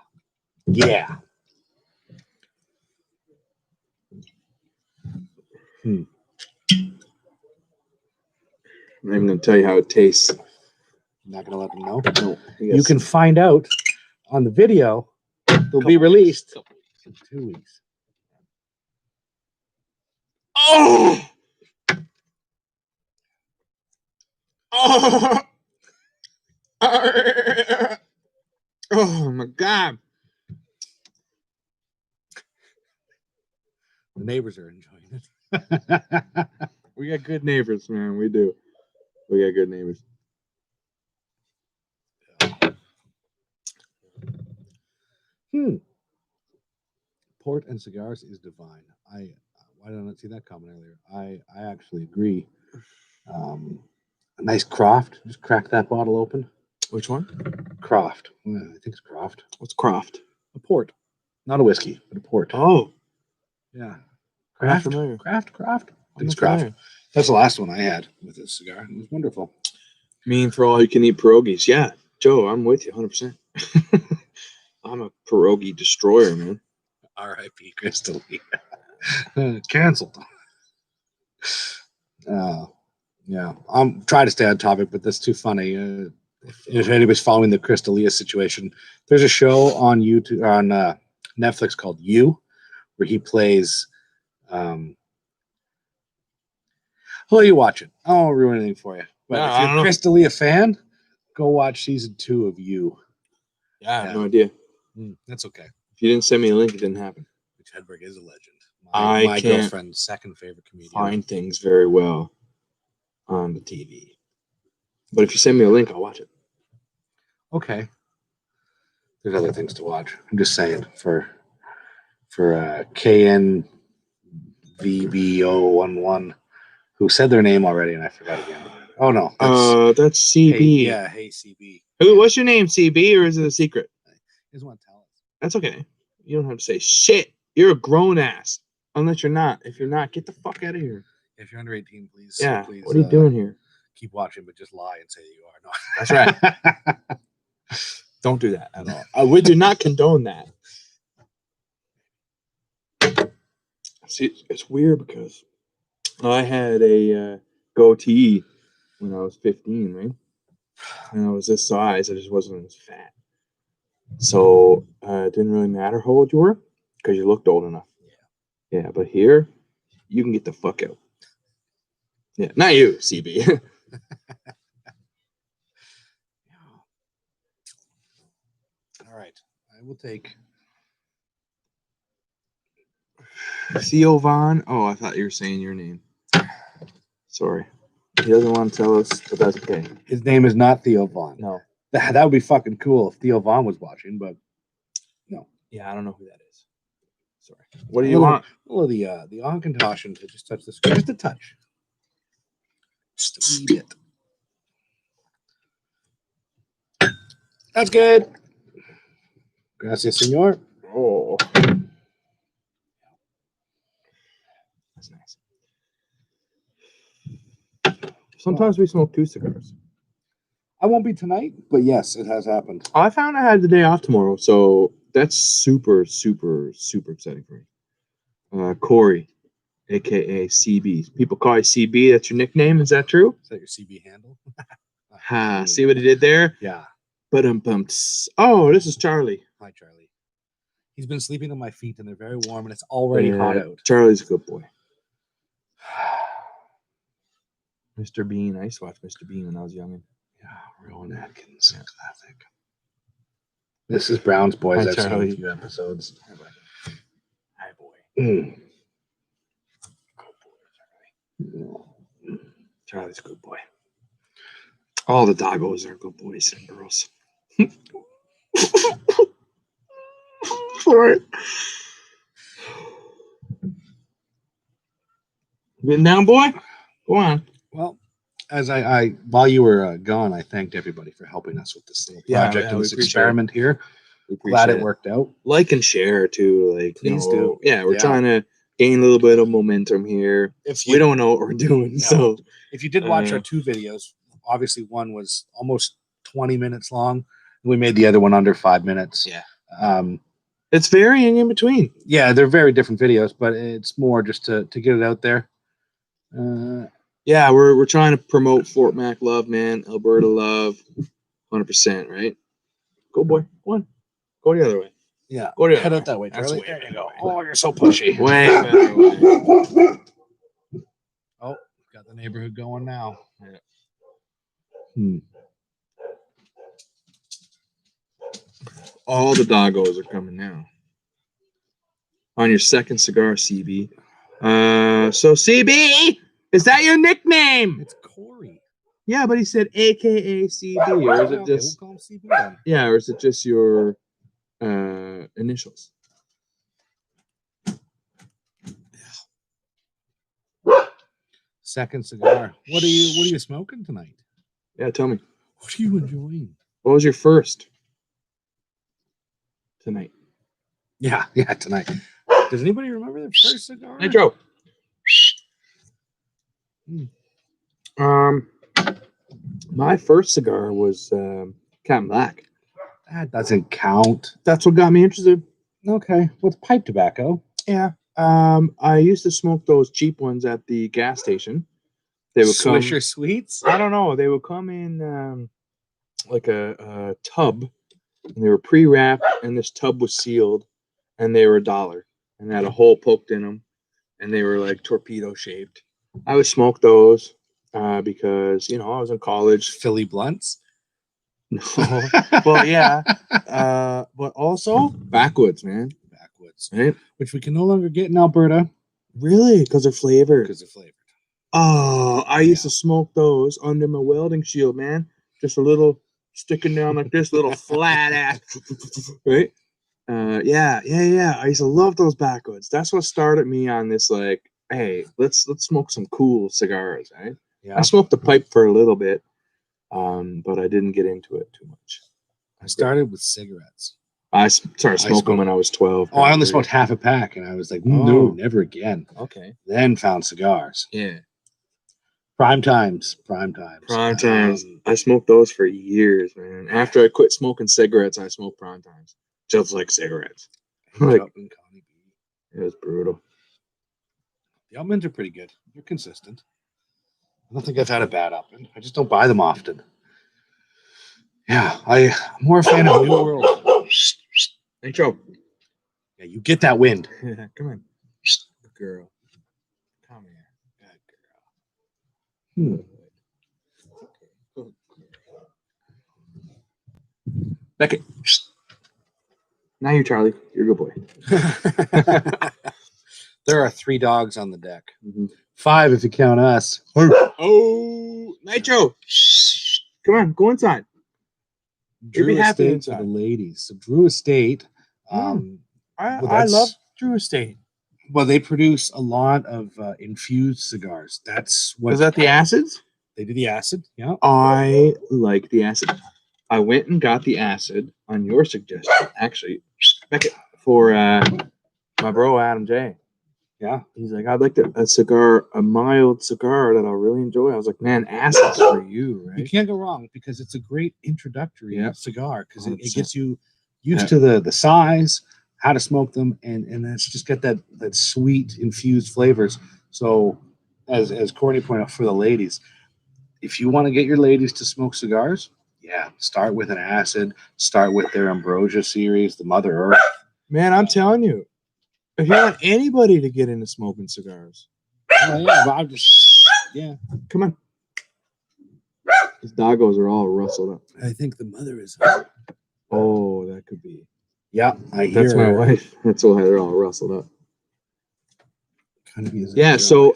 I'm not even gonna tell you how it tastes. I'm not gonna let them know. No, You can find out on the video. They'll be released in 2 weeks. Oh! Oh! Oh my god! The neighbors are enjoying it. We got good neighbors, man. We do. We got good neighbors. Port and cigars is divine. Why did I not see that comment earlier? I actually agree. A nice Croft. Just crack that bottle open. Which one? Croft. I think it's Croft. What's Croft? A port, not a whiskey, but a port. Oh, yeah. I'm not familiar. Craft. I think I'm it's not Croft. familiar. That's the last one I had with this cigar. It was wonderful. Mean for all you can eat pierogies. Yeah, Joe, I'm with you 100%. I'm a pierogi destroyer, man. R.I.P. Crystal. Canceled. Yeah, I'm trying to stay on topic, but that's too funny. If anybody's following the Crystalia situation, there's a show on YouTube on Netflix called You, where he plays. Well, you watch it. I won't ruin anything for you. But No, if I you're don't a know. Crystalia fan, go watch season 2 of You. Yeah, I have no idea. That's okay. If you didn't send me a link, it didn't happen. Mitch Hedberg is a legend. can't My girlfriend's second favorite comedian. Find things very well on the TV. But if you send me a link, I'll watch it. Okay. There's other things to watch. I'm just saying for KNVBO11, who said their name already and I forgot again. Oh no, that's CB. Hey CB. What's your name, CB, or is it a secret? He doesn't want to tell us. That's okay. You don't have to say shit. You're a grown ass. Unless you're not. If you're not, get the fuck out of here. If you're under 18, please. Yeah. Please, what are you doing here? Keep watching, but just lie and say that you are. No. That's right. Don't do that at all. We do not condone that. See, it's weird because I had a goatee when I was 15, right? And I was this size. I just wasn't as fat. So it didn't really matter how old you were because you looked old enough. Yeah, but here, you can get the fuck out. Yeah, not you, CB. All right, I will take Theo Vaughn. Oh, I thought you were saying your name. Sorry. He doesn't want to tell us, but that's okay. his name is not Theo Vaughn. No. That would be fucking cool if Theo Vaughn was watching, but no. Yeah, I don't know who that is. Sorry. What do you want? Well, the Aunkentoshan to just touch the screen. Just a touch. Just a wee bit. That's good. Gracias, senor. Oh. That's nice. Sometimes we smoke 2 cigars. I won't be tonight, but yes, it has happened. I found I had the day off tomorrow, so that's super, super, super exciting for me. Corey, aka CB. People call you CB. That's your nickname. Is that true? Is that your CB handle? Ha! See what he did there? Yeah. But oh, this is Charlie. Hi, Charlie. He's been sleeping on my feet, and they're very warm, and it's already hot out. Charlie's a good boy. Mr. Bean. I used to watch Mr. Bean when I was young. Yeah, Rowan Atkins, classic. This is Brown's Boys. I've seen a few episodes. Hi, boy. Mm. Charlie's a good boy. All the doggos are good boys and girls. Sorry. Getting down, boy? Go on. Well, as I while you were gone, I thanked everybody for helping us with this little project and this experiment here. Glad it worked out. Like and share too. Like, please do. Yeah, we're trying to gain a little bit of momentum here. We don't know what we're doing, so if you did watch our 2 videos, obviously one was almost 20 minutes long. We made the other one under 5 minutes. Yeah. It's varying in between. Yeah, they're very different videos, but it's more just to get it out there. Yeah, we're trying to promote Fort Mac love, man. Alberta love, 100%, right? Go, boy. Go on. Go the other way. Yeah. Go the Head other out that way, Charlie. There you go. Oh, you're so pushy. Way better way. Oh, got the neighborhood going now. Yeah. All the doggos are coming now. On your second cigar, CB. So CB, is that your nickname? It's Corey. Yeah, but he said AKA CB, or is it just? We'll call him CB then. Yeah, or is it just your initials? Second cigar. What are you smoking tonight? Yeah, tell me. What are you enjoying? What was your first tonight? Yeah, tonight. Does anybody remember their first cigar? Hey, Joe. My first cigar was Captain Black. That doesn't count. That's what got me interested. Okay, with pipe tobacco. Yeah. I used to smoke those cheap ones at the gas station. They would come. Swisher Sweets? I don't know. They would come in like a tub, and they were pre-wrapped, and this tub was sealed, and they were $1, and had a hole poked in them, and they were like torpedo shaped. I would smoke those because I was in college. Philly blunts. No, well, yeah, but also backwoods, man. Backwoods, right? Which we can no longer get in Alberta. Really? Because they're flavored. Oh, I used to smoke those under my welding shield, man. Just a little sticking down like this, little flat ass, right? Yeah. I used to love those backwoods. That's what started me on this. Like, hey, let's smoke some cool cigars, right? Yeah. I smoked the pipe for a little bit, but I didn't get into it too much. I started with cigarettes. I started smoking when I was 12. Oh, I only smoked half a pack, and I was like, no, never again. Okay. Then found cigars. Yeah. Prime times. I smoked those for years, man. After I quit smoking cigarettes, I smoked prime times, just like cigarettes. Like, it was brutal. The almonds are pretty good. They're consistent. I don't think I've had a bad almond. I just don't buy them often. Yeah, I'm more a fan of New World. Hey, Joe. Yeah, you get that wind. Come on. Good girl. Come here. Good girl. Hmm. Beckett. Now you, Charlie. You're a good boy. There are 3 dogs on the deck. Mm-hmm. 5 if you count us. Oh, Nitro. Come on, go inside. Drew be happy Estate for the ladies. So Drew Estate. I love Drew Estate. Well, they produce a lot of infused cigars. That's what. Is that the acids? They do the acid. Yeah. I like the acid. I went and got the acid on your suggestion, actually, for my bro Adam J. Yeah. He's like, I'd like a cigar, a mild cigar that I'll really enjoy. I was like, man, acid's for you, right? You can't go wrong because it's a great introductory cigar because it gets you used to the size, how to smoke them, and it's just got that sweet infused flavors. So, as Courtney pointed out, for the ladies, if you want to get your ladies to smoke cigars, start with an acid. Start with their Ambrosia series, the Mother Earth. Man, I'm telling you, if you want anybody to get into smoking cigars, but I'm just come on. These doggos are all rustled up. I think the mother is. Oh, that could be. Yeah, that's my wife. That's why they're all rustled up. Kind of yeah. So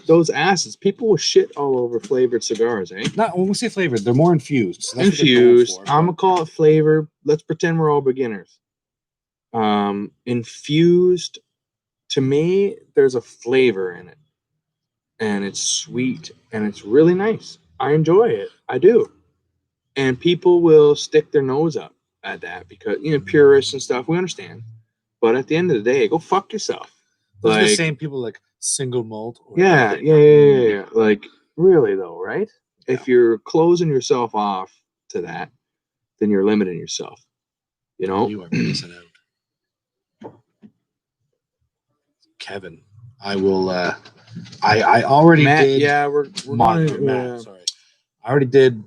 those acids, people will shit all over flavored cigars, eh? Not when we say flavored, they're more infused. So that's infused. I'm gonna call it flavor. Let's pretend we're all beginners. Infused, to me, there's a flavor in it, and it's sweet and it's really nice. I enjoy it. I do. And people will stick their nose up at that because, purists and stuff, we understand. But at the end of the day, go fuck yourself. Those are the same people like single malt. Yeah. Like, really though, right? Yeah. If you're closing yourself off to that, then you're limiting yourself. You are missing out. Kevin, I will. I already did. Yeah, we're Matt. Sorry, I already did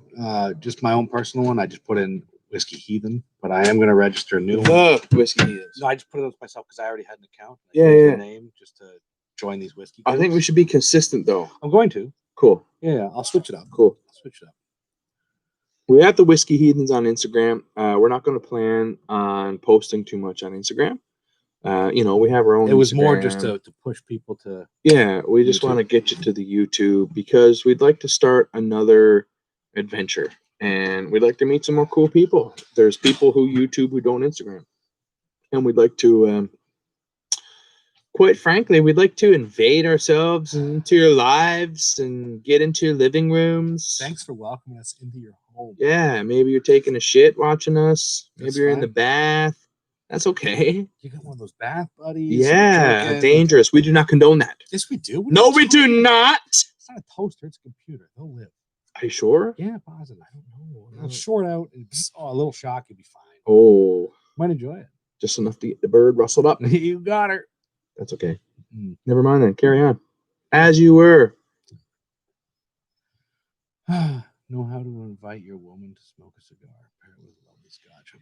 just my own personal one. I just put in Whisky Heathen, but I am going to register a new one. Whiskey Heathens. No, I just put it up myself because I already had an account. The name just to join these whiskey. I think we should be consistent though. I'm going to. Cool. Yeah, I'll switch it up. Cool. I'll switch it up. We have the Whisky Heathens on Instagram. We're not going to plan on posting too much on Instagram. We have our own. It was Instagram. more just to push people to. Yeah, we just want to get you to the YouTube because we'd like to start another adventure and we'd like to meet some more cool people. There's people who YouTube who don't Instagram, and we'd like to. Quite frankly, we'd like to invade ourselves into your lives and get into your living rooms. Thanks for welcoming us into your home. Yeah, maybe you're taking a shit watching us. Maybe you're in the bath. That's okay. You got one of those bath buddies. Yeah, dangerous. We do not condone that. Yes, we do. No, we do not. It's not a toaster. It's a computer. They'll live. Are you sure? Yeah, positive. I don't know. Short out. A little shock. You'll be fine. Oh. Might enjoy it. Just enough to get the bird rustled up. You got her. That's okay. Never mind then. Carry on. As you were. Know how to invite your woman to smoke a cigar. Pair it with lovely scotch.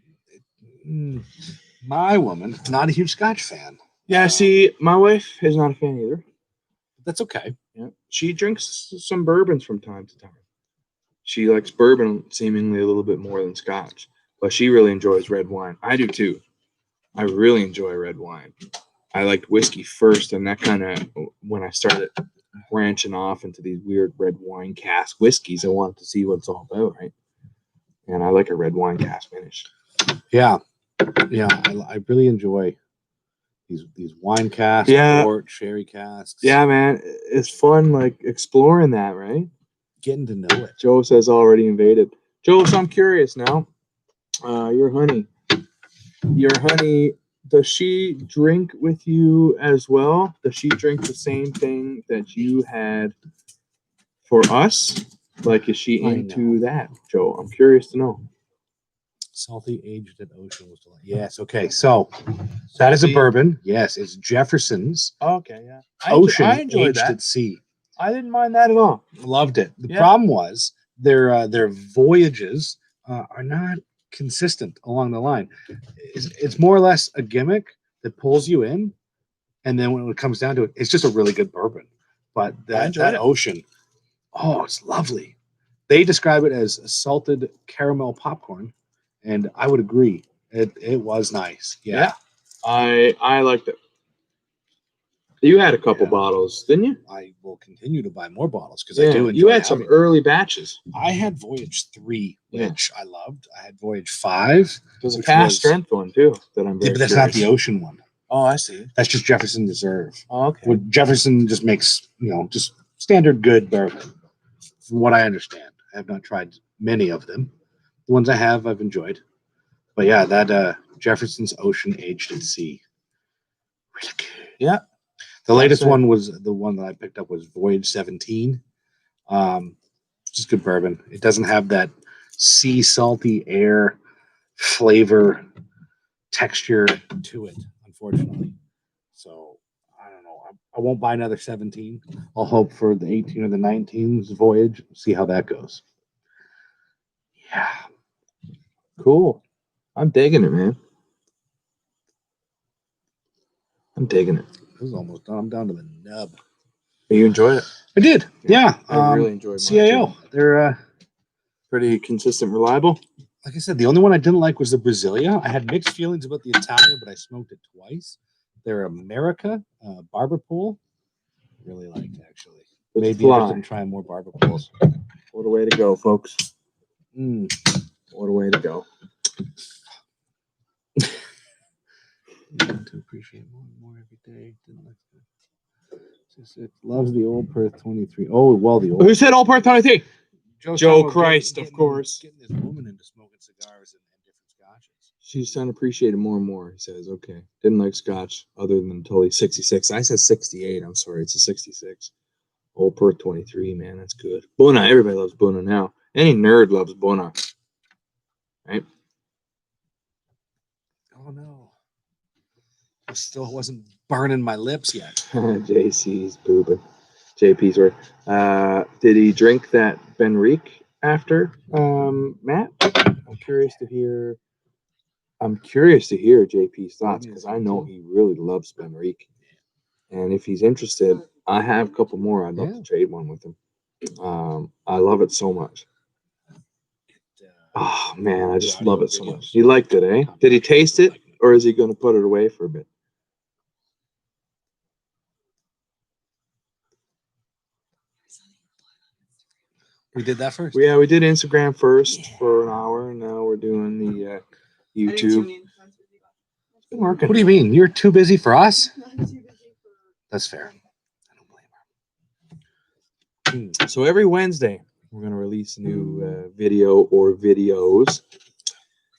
My woman, not a huge scotch fan. Yeah, see, my wife is not a fan either. That's okay. Yeah, she drinks some bourbons from time to time. She likes bourbon seemingly a little bit more than scotch, but she really enjoys red wine. I do too. I really enjoy red wine. I liked whiskey first, and that kind of, when I started branching off into these weird red wine cask whiskeys, I wanted to see what it's all about, right? And I like a red wine cask finish. Yeah. I really enjoy these wine casks, port, sherry casks. Yeah, man, it's fun, like exploring that, right? Getting to know it. Joe says already invaded. Joe, so I'm curious now. Your honey, does she drink with you as well? Does she drink the same thing that you had for us? Like, is she into that, Joe? I'm curious to know. Salty aged at Ocean was delightful. Yes, okay. So that is a bourbon. Yes, it's Jefferson's. Okay, yeah. Ocean I enjoyed aged that. at sea. I didn't mind that at all. Loved it. The problem was their voyages are not consistent along the line. It's more or less a gimmick that pulls you in, and then when it comes down to it, it's just a really good bourbon. But that Ocean, Oh, it's lovely. They describe it as salted caramel popcorn, and I would agree. It was nice. Yeah. I liked it. You had a couple Yeah. bottles, didn't you? I will continue to buy more bottles because I do enjoy You had some having them. early batches. I had Voyage 3, Yeah. which I loved. I had Voyage 5. There's a cast strength one too that I'm very but that's curious. not the Ocean one. Oh, I see. That's just Jefferson Reserve. Oh, okay. What Jefferson just makes, just standard good bourbon, from what I understand. I have not tried many of them. The ones I have, I've enjoyed. But yeah, that Jefferson's Ocean Aged at Sea. Really good. Yeah. The latest one was the one that I picked up was Voyage 17. Just good bourbon. It doesn't have that sea salty air flavor texture to it, unfortunately. So I don't know. I won't buy another 17. I'll hope for the 18 or the 19's Voyage. See how that goes. Yeah. Cool. I'm digging it, man. I'm digging it. This is almost done. I'm down to the nub. You enjoyed it? I did. Yeah. I really enjoyed mine CAO. too. They're pretty consistent, reliable. Like I said, the only one I didn't like was the Brasilia. I had mixed feelings about the Italia, but I smoked it twice. They're America Barber Pool. Really liked, actually. Maybe interested in trying more Barber Pools. What a way to go, folks. What a way to go. To appreciate more and more every day. Didn't like that. It loves the Old Perth 23. Oh, well, the old. Who said Old Perth 23? Joe Christ, of course. Getting this woman into smoking cigars and different scotches. She's trying to appreciate it more and more. He says, okay. Didn't like scotch other than until he's 66. I said 68. I'm sorry. It's a 66. Old Perth 23, man. That's good. Bona. Everybody loves Bona now. Any nerd loves Bona. Right? Oh, no. I still wasn't burning my lips yet. JC's pooping. JP's word. Did he drink that Benrique after Matt? I'm curious to hear JP's thoughts because I know he really loves Benrique. And if he's interested, I have a couple more. I'd love to trade one with him. I love it so much. Oh man, I just love it so much. He liked it, eh? Did he taste it, or is he going to put it away for a bit? We did that first? Yeah, we did Instagram first for an hour, and now we're doing the YouTube. It's been working. What do you mean? You're too busy for us? That's fair. I don't blame her. So every Wednesday, we're going to release a new video or videos.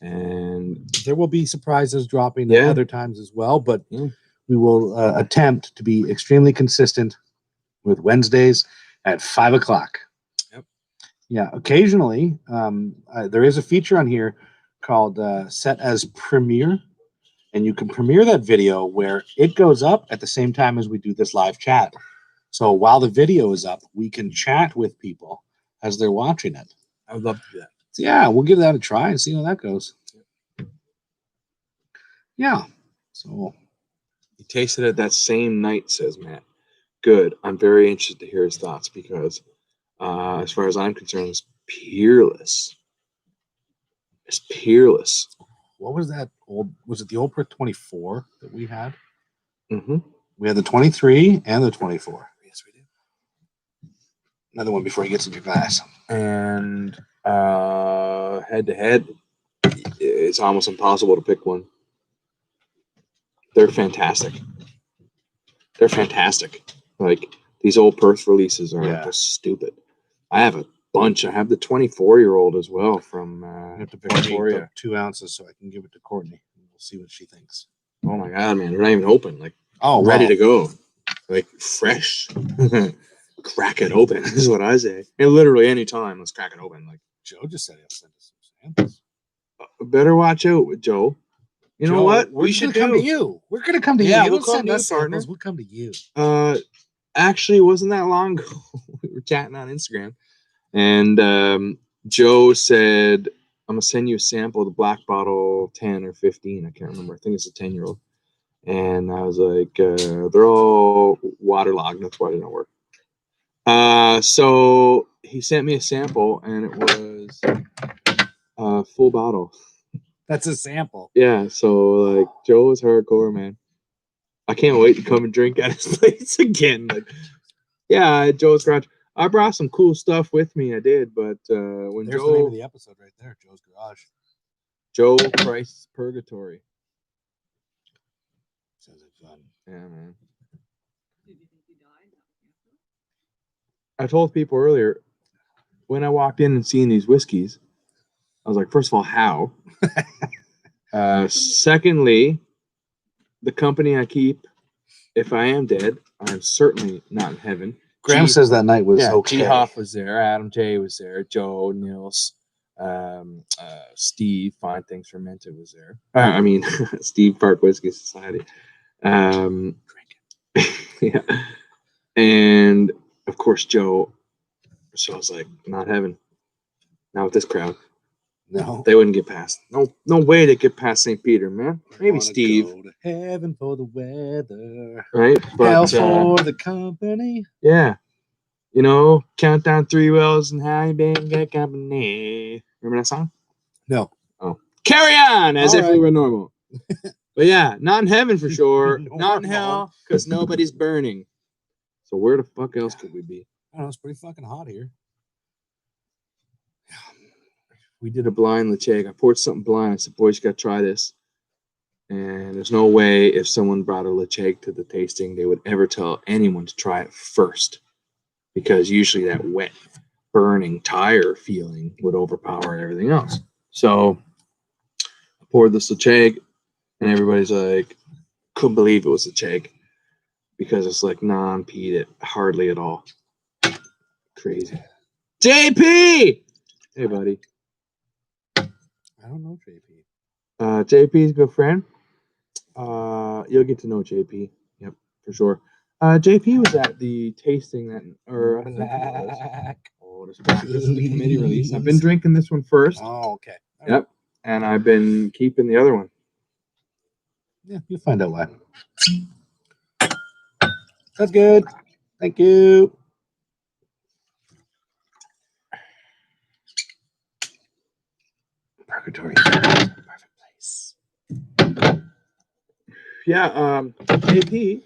And there will be surprises dropping at other times as well, but we will attempt to be extremely consistent with Wednesdays at 5 o'clock. Yeah, occasionally there is a feature on here called Set as Premiere, and you can premiere that video where it goes up at the same time as we do this live chat. So while the video is up, we can chat with people as they're watching it. I would love to do that. So yeah, we'll give that a try and see how that goes. Yeah. So he tasted it that same night, says Matt. Good. I'm very interested to hear his thoughts because as far as I'm concerned, it's peerless. It's peerless. What was that old? Was it the Old Perth 24 that we had? Mm-hmm. We had the 23 and the 24. Yes, we did. Another one before he gets in your glass. And head to head, it's almost impossible to pick one. They're fantastic. They're fantastic. Like these Old Perth releases are just stupid. I have a bunch. I have the 24-year-old as well from Victoria. 2 ounces so I can give it to Courtney. We'll see what she thinks. Oh my god, man! They're not even open. Like ready to go. Like fresh. Crack it open is what I say. And literally any time, let's crack it open. Like Joe just said he'll send us some samples. Better watch out with Joe. You know what? We should come to you. We're gonna come to you. Yeah, You we'll don't come send to you, us partner. samples. We'll come to you. Actually, it wasn't that long ago. We were chatting on Instagram, and Joe said, "I'm gonna send you a sample of the Black Bottle 10 or 15. I can't remember. I think it's a 10-year-old." And I was like, "They're all waterlogged. That's why they don't work." So he sent me a sample, and it was a full bottle. That's a sample. Yeah, so like Joe is hardcore, man. I can't wait to come and drink at his place again. Like, yeah, at Joe's Garage. I brought some cool stuff with me. I did, but when There's the name of the episode right there, Joe's Garage. Joe Christ's Purgatory. Sounds like fun. Yeah, man. Did you think he died? I told people earlier when I walked in and seen these whiskeys, I was like, first of all, how? Secondly, the company I keep, if I am dead, I'm certainly not in heaven. Graham says that night was okay. G. Huff was there, Adam J was there, Joe, Nils, Steve, Fine Things Fermented was there. I mean, Steve Park Whiskey Society. Yeah. And of course, Joe. So I was like, not heaven. Not with this crowd. No. They wouldn't get past. No way they get past St. Peter, man. Maybe Steve. Go to heaven for the weather. Right? But, hell for the company. Yeah. You know, count down 3 wells and how you been get company. Remember that song? No. Oh. Carry on as All if we were normal. But yeah, not in heaven for sure. Not in Normal. hell, because nobody's burning. So where the fuck else could we be? I don't know, it's pretty fucking hot here. We did a blind Lecheg. I poured something blind. I said, boys, you got to try this. And there's no way if someone brought a Lecheg to the tasting, they would ever tell anyone to try it first. Because usually that wet, burning tire feeling would overpower everything else. So I poured this Lecheg, and everybody's like, couldn't believe it was Lecheg. Because it's like non-peated, hardly at all. Crazy. JP! Hey, buddy. I don't know JP. JP's a good friend. You'll get to know JP. Yep, for sure. JP was at the tasting that, or I think it was. Oh, this is the committee release. I've been drinking this one first. Oh, okay. All yep, right. And I've been keeping the other one. Yeah, you'll find out why. That's good. Thank you. Purgatory. Perfect place. Yeah, JP,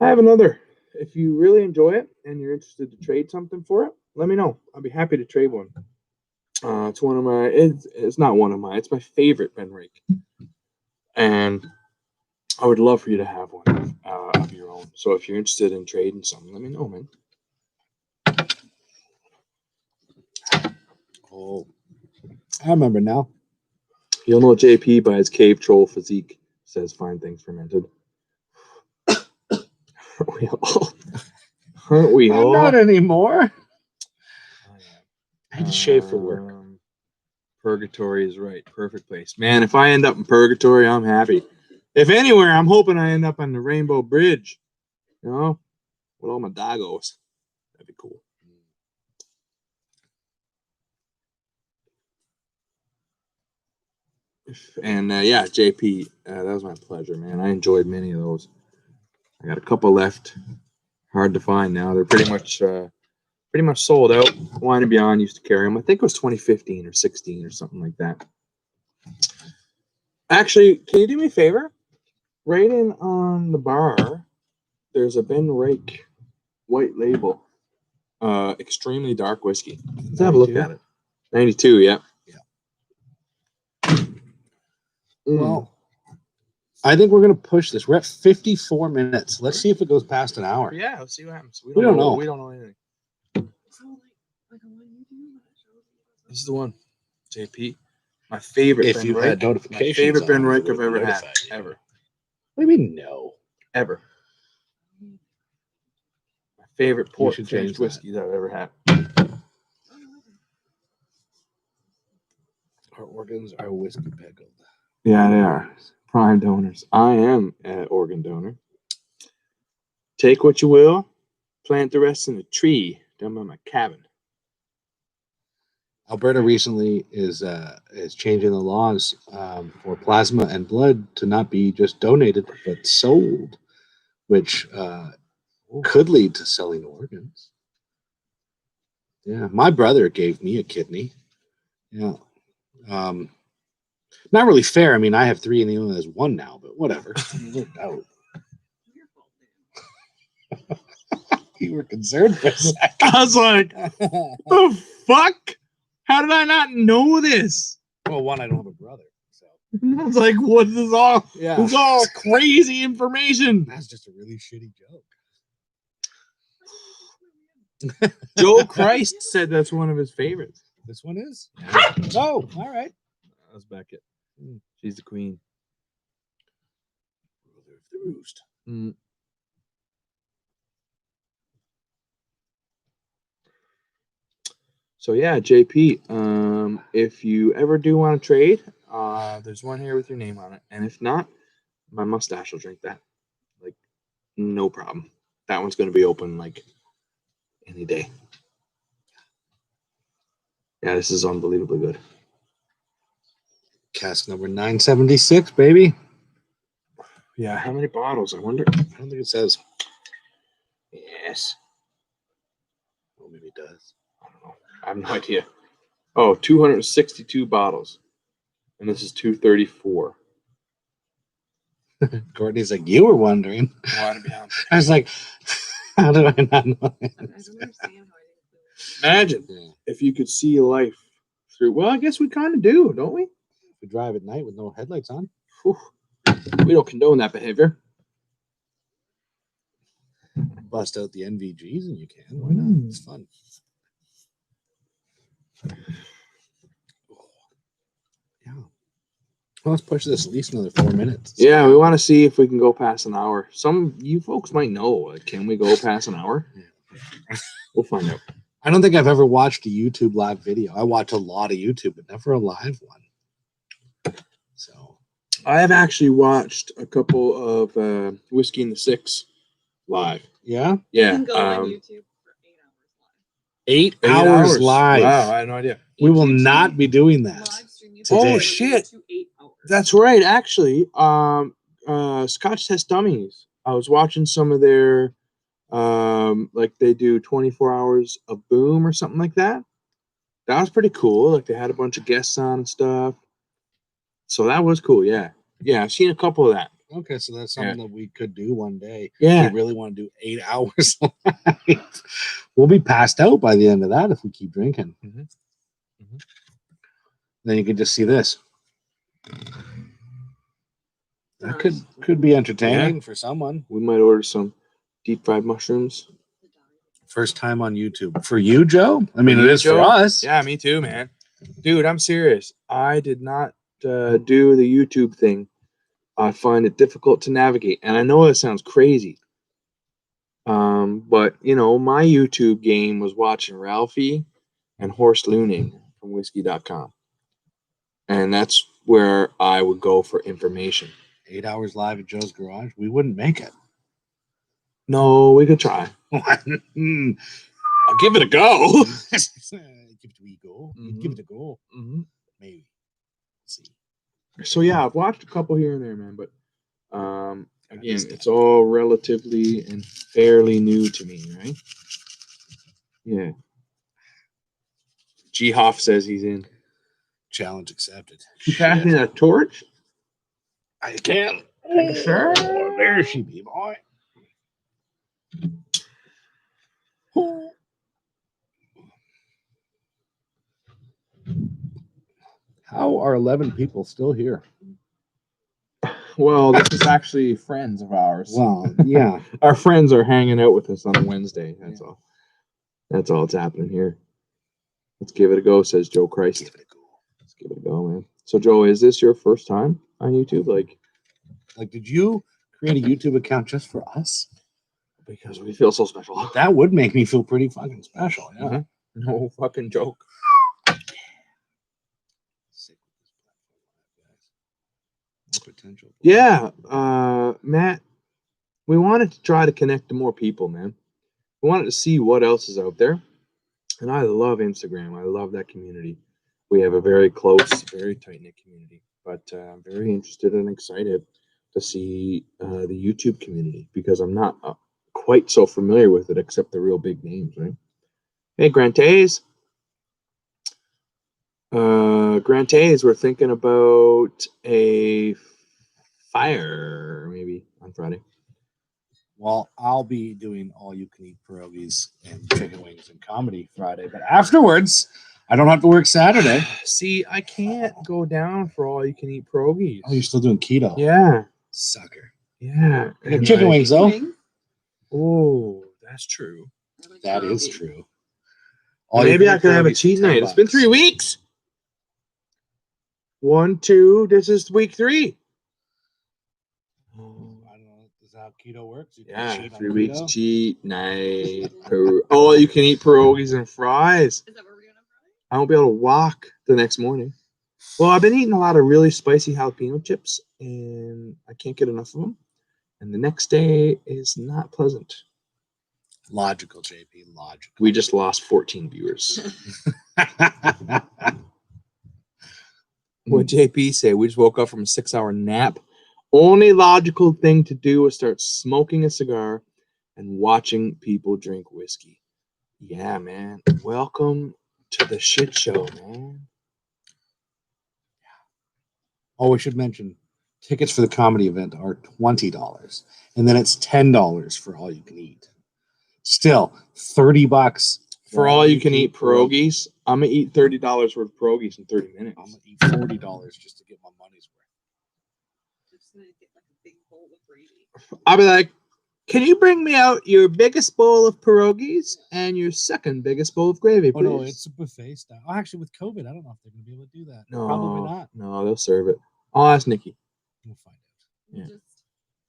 I have another. If you really enjoy it and you're interested to trade something for it, let me know. I'll be happy to trade one. It's one of my, it's not one of mine, it's my favorite Ben Rake. And I would love for you to have one of your own. So if you're interested in trading something, let me know, man. Oh, I remember now. You'll know JP by his cave troll physique. Says Fine Things Fermented. Aren't we all? Aren't we all? Not anymore. I had to shave for work. Purgatory is right. Perfect place. Man, if I end up in Purgatory, I'm happy. If anywhere, I'm hoping I end up on the Rainbow Bridge. You know? With all my doggos. That'd be cool. And yeah, JP, that was my pleasure, man. I enjoyed many of those. I got a couple left. Hard to find now. They're pretty much sold out. Wine and Beyond used to carry them. I think it was 2015 or 16 or something like that. Actually, can you do me a favor? Right in on the bar, there's a Ben Rake white label, extremely dark whiskey. Let's have a look at it. 92, yeah. Well, I think we're going to push this. We're at 54 minutes. Let's see if it goes past an hour. Yeah, let's see what happens. We don't know. We don't know anything. This is the one. JP. My favorite if you had notifications. My favorite Ben Rake I've ever had. Ever. What do you mean, no? Ever. My favorite port finished whiskey that I've ever had. Our organs are whiskey pickled. Yeah, they are. Prime donors. I am an organ donor. Take what you will. Plant the rest in a tree down by my cabin. Alberta recently is changing the laws for plasma and blood to not be just donated but sold, which could lead to selling organs. Yeah, my brother gave me a kidney. Yeah. Not really fair. I mean, I have 3 and he only has 1 now, but whatever. It worked out. You were concerned for a second. I was like, the fuck? How did I not know this? Well, one, I don't have a brother. So I was like, what is this all? yeah, This is all crazy information. that's just a really shitty joke. Joe Christ said that's one of his favorites. This one is? Yeah. Oh, all right. That's Beckett. She's the queen. Brother of the Roost. So yeah, JP, if you ever do want to trade, there's one here with your name on it. And if not, my mustache will drink that. Like, no problem. That one's going to be open like any day. Yeah, this is unbelievably good. Cask number 976, baby. Yeah, how many bottles? I wonder. I don't think it says. Yes. Well, maybe it does. I don't know. I have no idea. Oh, 262 bottles. And this is 234. Courtney's like, you were wondering. Why to be honest. I was like, how do I not know that? I don't understand how I didn't. Imagine if you could see life through. Well, I guess we kind of do, don't we? We drive at night with no headlights on. Whew. We don't condone that behavior. Bust out the NVGs and you can. Why not? It's fun. Yeah. Well, let's push this at least another 4 minutes. Yeah, we want to see if we can go past an hour. Some you folks might know. Like, can we go past an hour? We'll find out. I don't think I've ever watched a YouTube live video. I watch a lot of YouTube, but never a live one. So I have actually watched a couple of Whiskey in the Six live. yeah, You Yeah, can go on YouTube for 8 8 hours live. Wow, I had no idea. We will not be doing that. live stream. You Today. can Oh, go shit. to 8 hours. That's right. Actually, Scotch Test Dummies. I was watching some of their, like they do 24 hours of Boom or something like that. That was pretty cool. Like they had a bunch of guests on and stuff. So that was cool. Yeah, yeah. I've seen a couple of that. Okay, so that's something that we could do one day. Yeah. If we really want to do 8 hours live. We'll be passed out by the end of that if we keep drinking. Then you can just see this. That could be entertaining for someone. We might order some deep fried mushrooms. First time on YouTube. For you, Joe? I mean, For it you, is Joe? for us. Yeah, me too, man. Dude, I'm serious. I did not do the YouTube thing. I find it difficult to navigate. And I know it sounds crazy. But, you know, my YouTube game was watching Ralphie and Horst Looning from whiskey.com. And that's where I would go for information. 8 hours live at Joe's garage. We wouldn't make it. No, we could try. I'll give it a go. Give it a wee go. Give it a go. Maybe. Let's see. So yeah, I've watched a couple here and there, man. But again, it's all relatively and fairly new to me, right? Yeah. G Hoff says he's in. Challenge accepted. You passing a torch? I can. Sure. Oh, there she be, boy. How are 11 people still here? Well, this is actually friends of ours. Well, yeah. Our friends are hanging out with us on a Wednesday. That's all. That's all that's happening here. Let's give it a go, says Joe Christ. Give it a go. Let's give it a go, man. So, Joe, is this your first time on YouTube? Like, did you create a YouTube account just for us? Because we feel so special. That would make me feel pretty fucking special. Yeah. No fucking joke. Potential. Yeah, Matt, we wanted to try to connect to more people, man. We wanted to see what else is out there. And I love Instagram. I love that community. We have a very close, very tight-knit community. But I'm very interested and excited to see the YouTube community because I'm not quite so familiar with it, except the real big names, right? Hey, Grantes. Grantes, we're thinking about a fire maybe on Friday. Well, I'll be doing all-you-can-eat pierogies and chicken wings and comedy Friday, but afterwards, I don't have to work Saturday. See, I can't go down for all you can eat pierogies. Oh, you're still doing keto? Yeah. Sucker. Yeah. Yeah, chicken wings, though. Oh, that's true. That is true. Maybe I could have a cheat night. It's been 3 weeks. 1, 2. This is week 3. I don't know. Is that how keto works? You can Yeah, cheat on 3 weeks keto? cheat night. Oh, you can eat pierogies and fries. Is that what we're doing on Friday? I won't be able to walk the next morning. Well, I've been eating a lot of really spicy jalapeno chips, and I can't get enough of them. And the next day is not pleasant. Logical, JP. Logical. We just lost 14 viewers. What JP say? We just woke up from a 6-hour nap. Only logical thing to do was start smoking a cigar and watching people drink whiskey. Yeah, man. Welcome to the shit show, man. Oh, we should mention tickets for the comedy event are $20, and then it's $10 for all you can eat. Still, $30 For all you can eat pierogies. I'm gonna eat $30 worth of pierogies in 30 minutes. I'm gonna eat $40 just to get my money's worth. I'm just gonna get like a big bowl of gravy. I'll be like, can you bring me out your biggest bowl of pierogies and your second biggest bowl of gravy, please? Oh no, it's a buffet style. Oh, actually, with COVID, I don't know if they're gonna be able to do that. No, Probably not. No, they'll serve it. I'll ask Nikki. We'll find out. Yeah. Just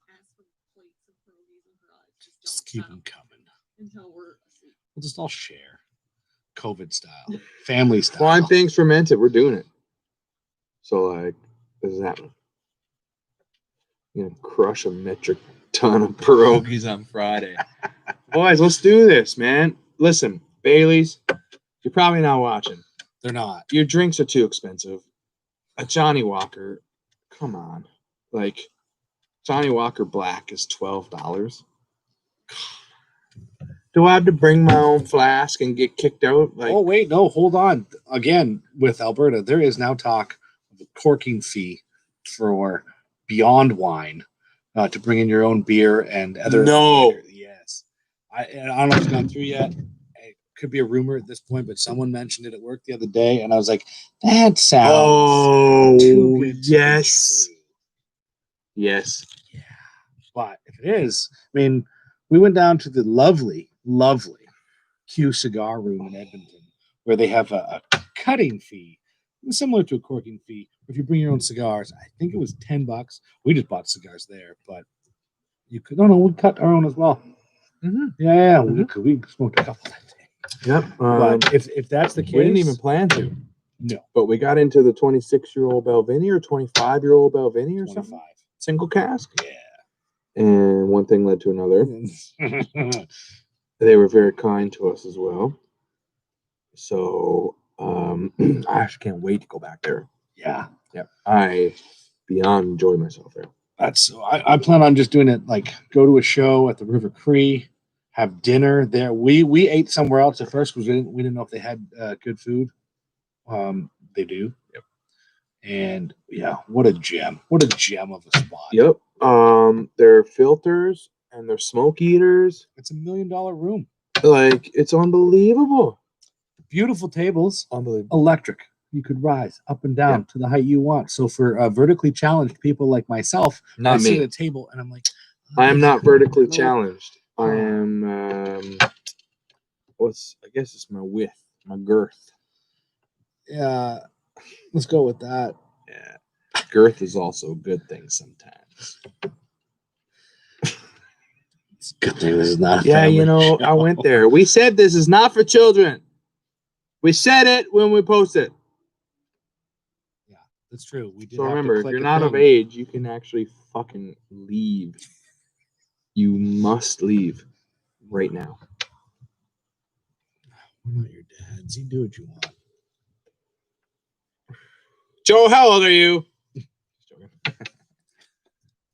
ask for plates of pierogies and fries. Just keep them coming. Until we're asleep. We'll just all share. COVID style, family style. Fine things fermented. We're doing it. So, like, this is happening. You're gonna crush a metric ton of pierogies on Friday. Boys, let's do this, man. Listen, Bailey's, you're probably not watching. They're not. Your drinks are too expensive. A Johnny Walker, come on. Like, Johnny Walker Black is $12. Do I have to bring my own flask and get kicked out? Like, Oh wait, no, hold on. Again, with Alberta, there is now talk of a corking fee for Beyond Wine to bring in your own beer and other. No. Yes, I don't know if it's gone through yet. It could be a rumor at this point, but someone mentioned it at work the other day, and I was like, that sounds too good to be yes. true. Yes. Yeah, but if it is, I mean, we went down to the lovely Q Cigar Room in Edmonton, where they have a cutting fee, similar to a corking fee. If you bring your own cigars, I think it was $10. We just bought cigars there, but you could. No, we cut our own as well. Mm-hmm. Yeah, we smoked a couple that day. Yep. But if that's the case, we didn't even plan to. No, But we got into the 26-year-old Belvini or 25-year-old Belvini or 25. something. Single cask. Yeah. And one thing led to another. They were very kind to us as well. So I actually can't wait to go back there. Yeah. Yep. I beyond enjoy myself there. That's I plan on just doing it, like go to a show at the River Cree, have dinner there. We ate somewhere else at first because we didn't know if they had good food. They do. Yep. And yeah, what a gem of a spot. Yep. Their filters and their smoke eaters. It's $1 million room. Like, it's unbelievable. Beautiful tables. Unbelievable. Electric. You could rise up and down to the height you want. So for vertically challenged people like myself, I sit at a table and I'm like, I am not vertically challenged. I am I guess it's my width, my girth. Yeah, let's go with that. Yeah. Girth is also a good thing sometimes. It's a good thing this is not a yeah, family show. I went there. We said this is not for children. We said it when we posted. Yeah, that's true. We did. So have to remember, if click you're a not of thing. age, you can actually fucking leave. You must leave right now. We're not your dads. You do what you want. Joe, how old are you?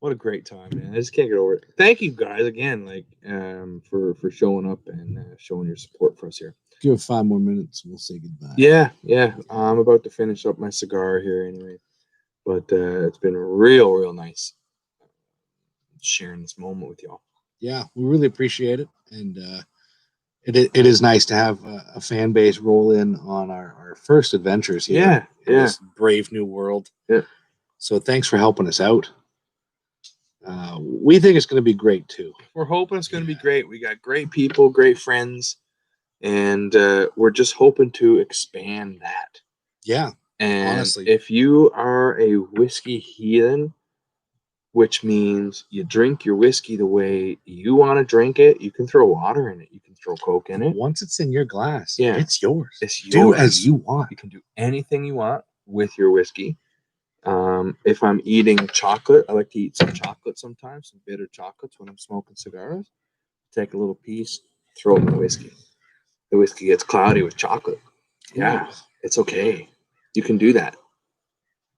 What a great time, man! I just can't get over it. Thank you guys again, like for showing up and showing your support for us here. Give it 5 more minutes and we'll say goodbye. Yeah. I'm about to finish up my cigar here anyway, but it's been real nice sharing this moment with y'all. Yeah, we really appreciate it, and it is nice to have a fan base roll in on our first adventures here in this brave new world. Yeah. So thanks for helping us out. We think it's going to be great too. We're hoping it's going to be great. We got great people, great friends, and we're just hoping to expand that. Yeah, and honestly. If you are a whiskey heathen, which means you drink your whiskey the way you want to drink it, you can throw water in it, you can throw Coke in it. Once it's in your glass, Yeah, it's yours. It's yours. Do as you want. You can do anything you want with your whiskey. If I'm eating chocolate, I like to eat some chocolate sometimes, some bitter chocolates when I'm smoking cigars. Take a little piece, throw it in the whiskey. The whiskey gets cloudy with chocolate. Yeah, it's okay. You can do that.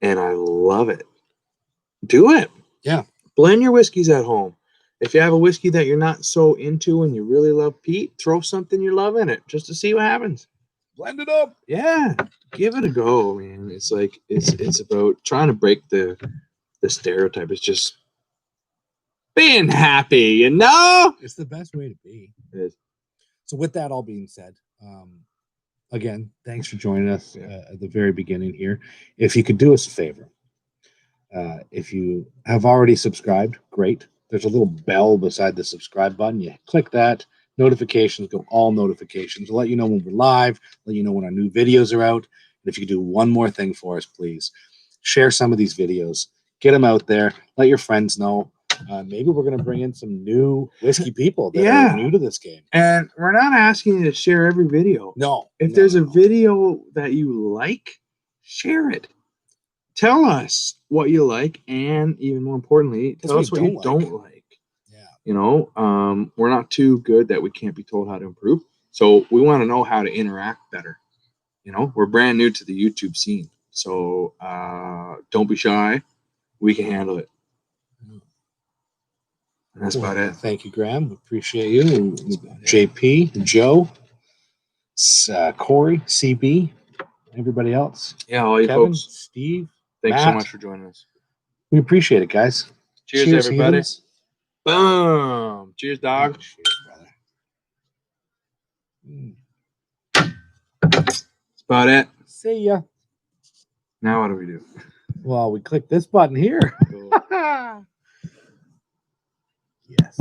And I love it. Do it. Yeah. Blend your whiskeys at home. If you have a whiskey that you're not so into and you really love peat, throw something you love in it just to see what happens. Blend it up. Yeah. Give it a go, man. It's like it's about trying to break the stereotype. It's just being happy, you know? It's the best way to be. It is. So with that all being said, again, thanks for joining us at the very beginning here. If you could do us a favor, if you have already subscribed, great. There's a little bell beside the subscribe button. You click that, notifications go all notifications. We'll let you know when we're live, let you know when our new videos are out. And if you could do one more thing for us, please share some of these videos, get them out there, let your friends know. Maybe we're going to bring in some new whiskey people that are new to this game. And we're not asking you to share every video. No. If there's a video that you like, share it. Tell us what you like, and even more importantly, tell us what you don't like. Yeah. You know, we're not too good that we can't be told how to improve. So we want to know how to interact better. You know, we're brand new to the YouTube scene. So don't be shy. We can handle it. And that's about it. Thank you, Graham. We appreciate you. JP, Joe, Corey, CB, everybody else. Yeah, all you Kevin, folks. Steve, Thanks Matt. so much for joining us. We appreciate it, guys. Cheers everybody. Heathens. Boom. Cheers, dog. Cheers, brother. That's about it. See ya. Now what do we do? Well, we click this button here. Cool. Yes.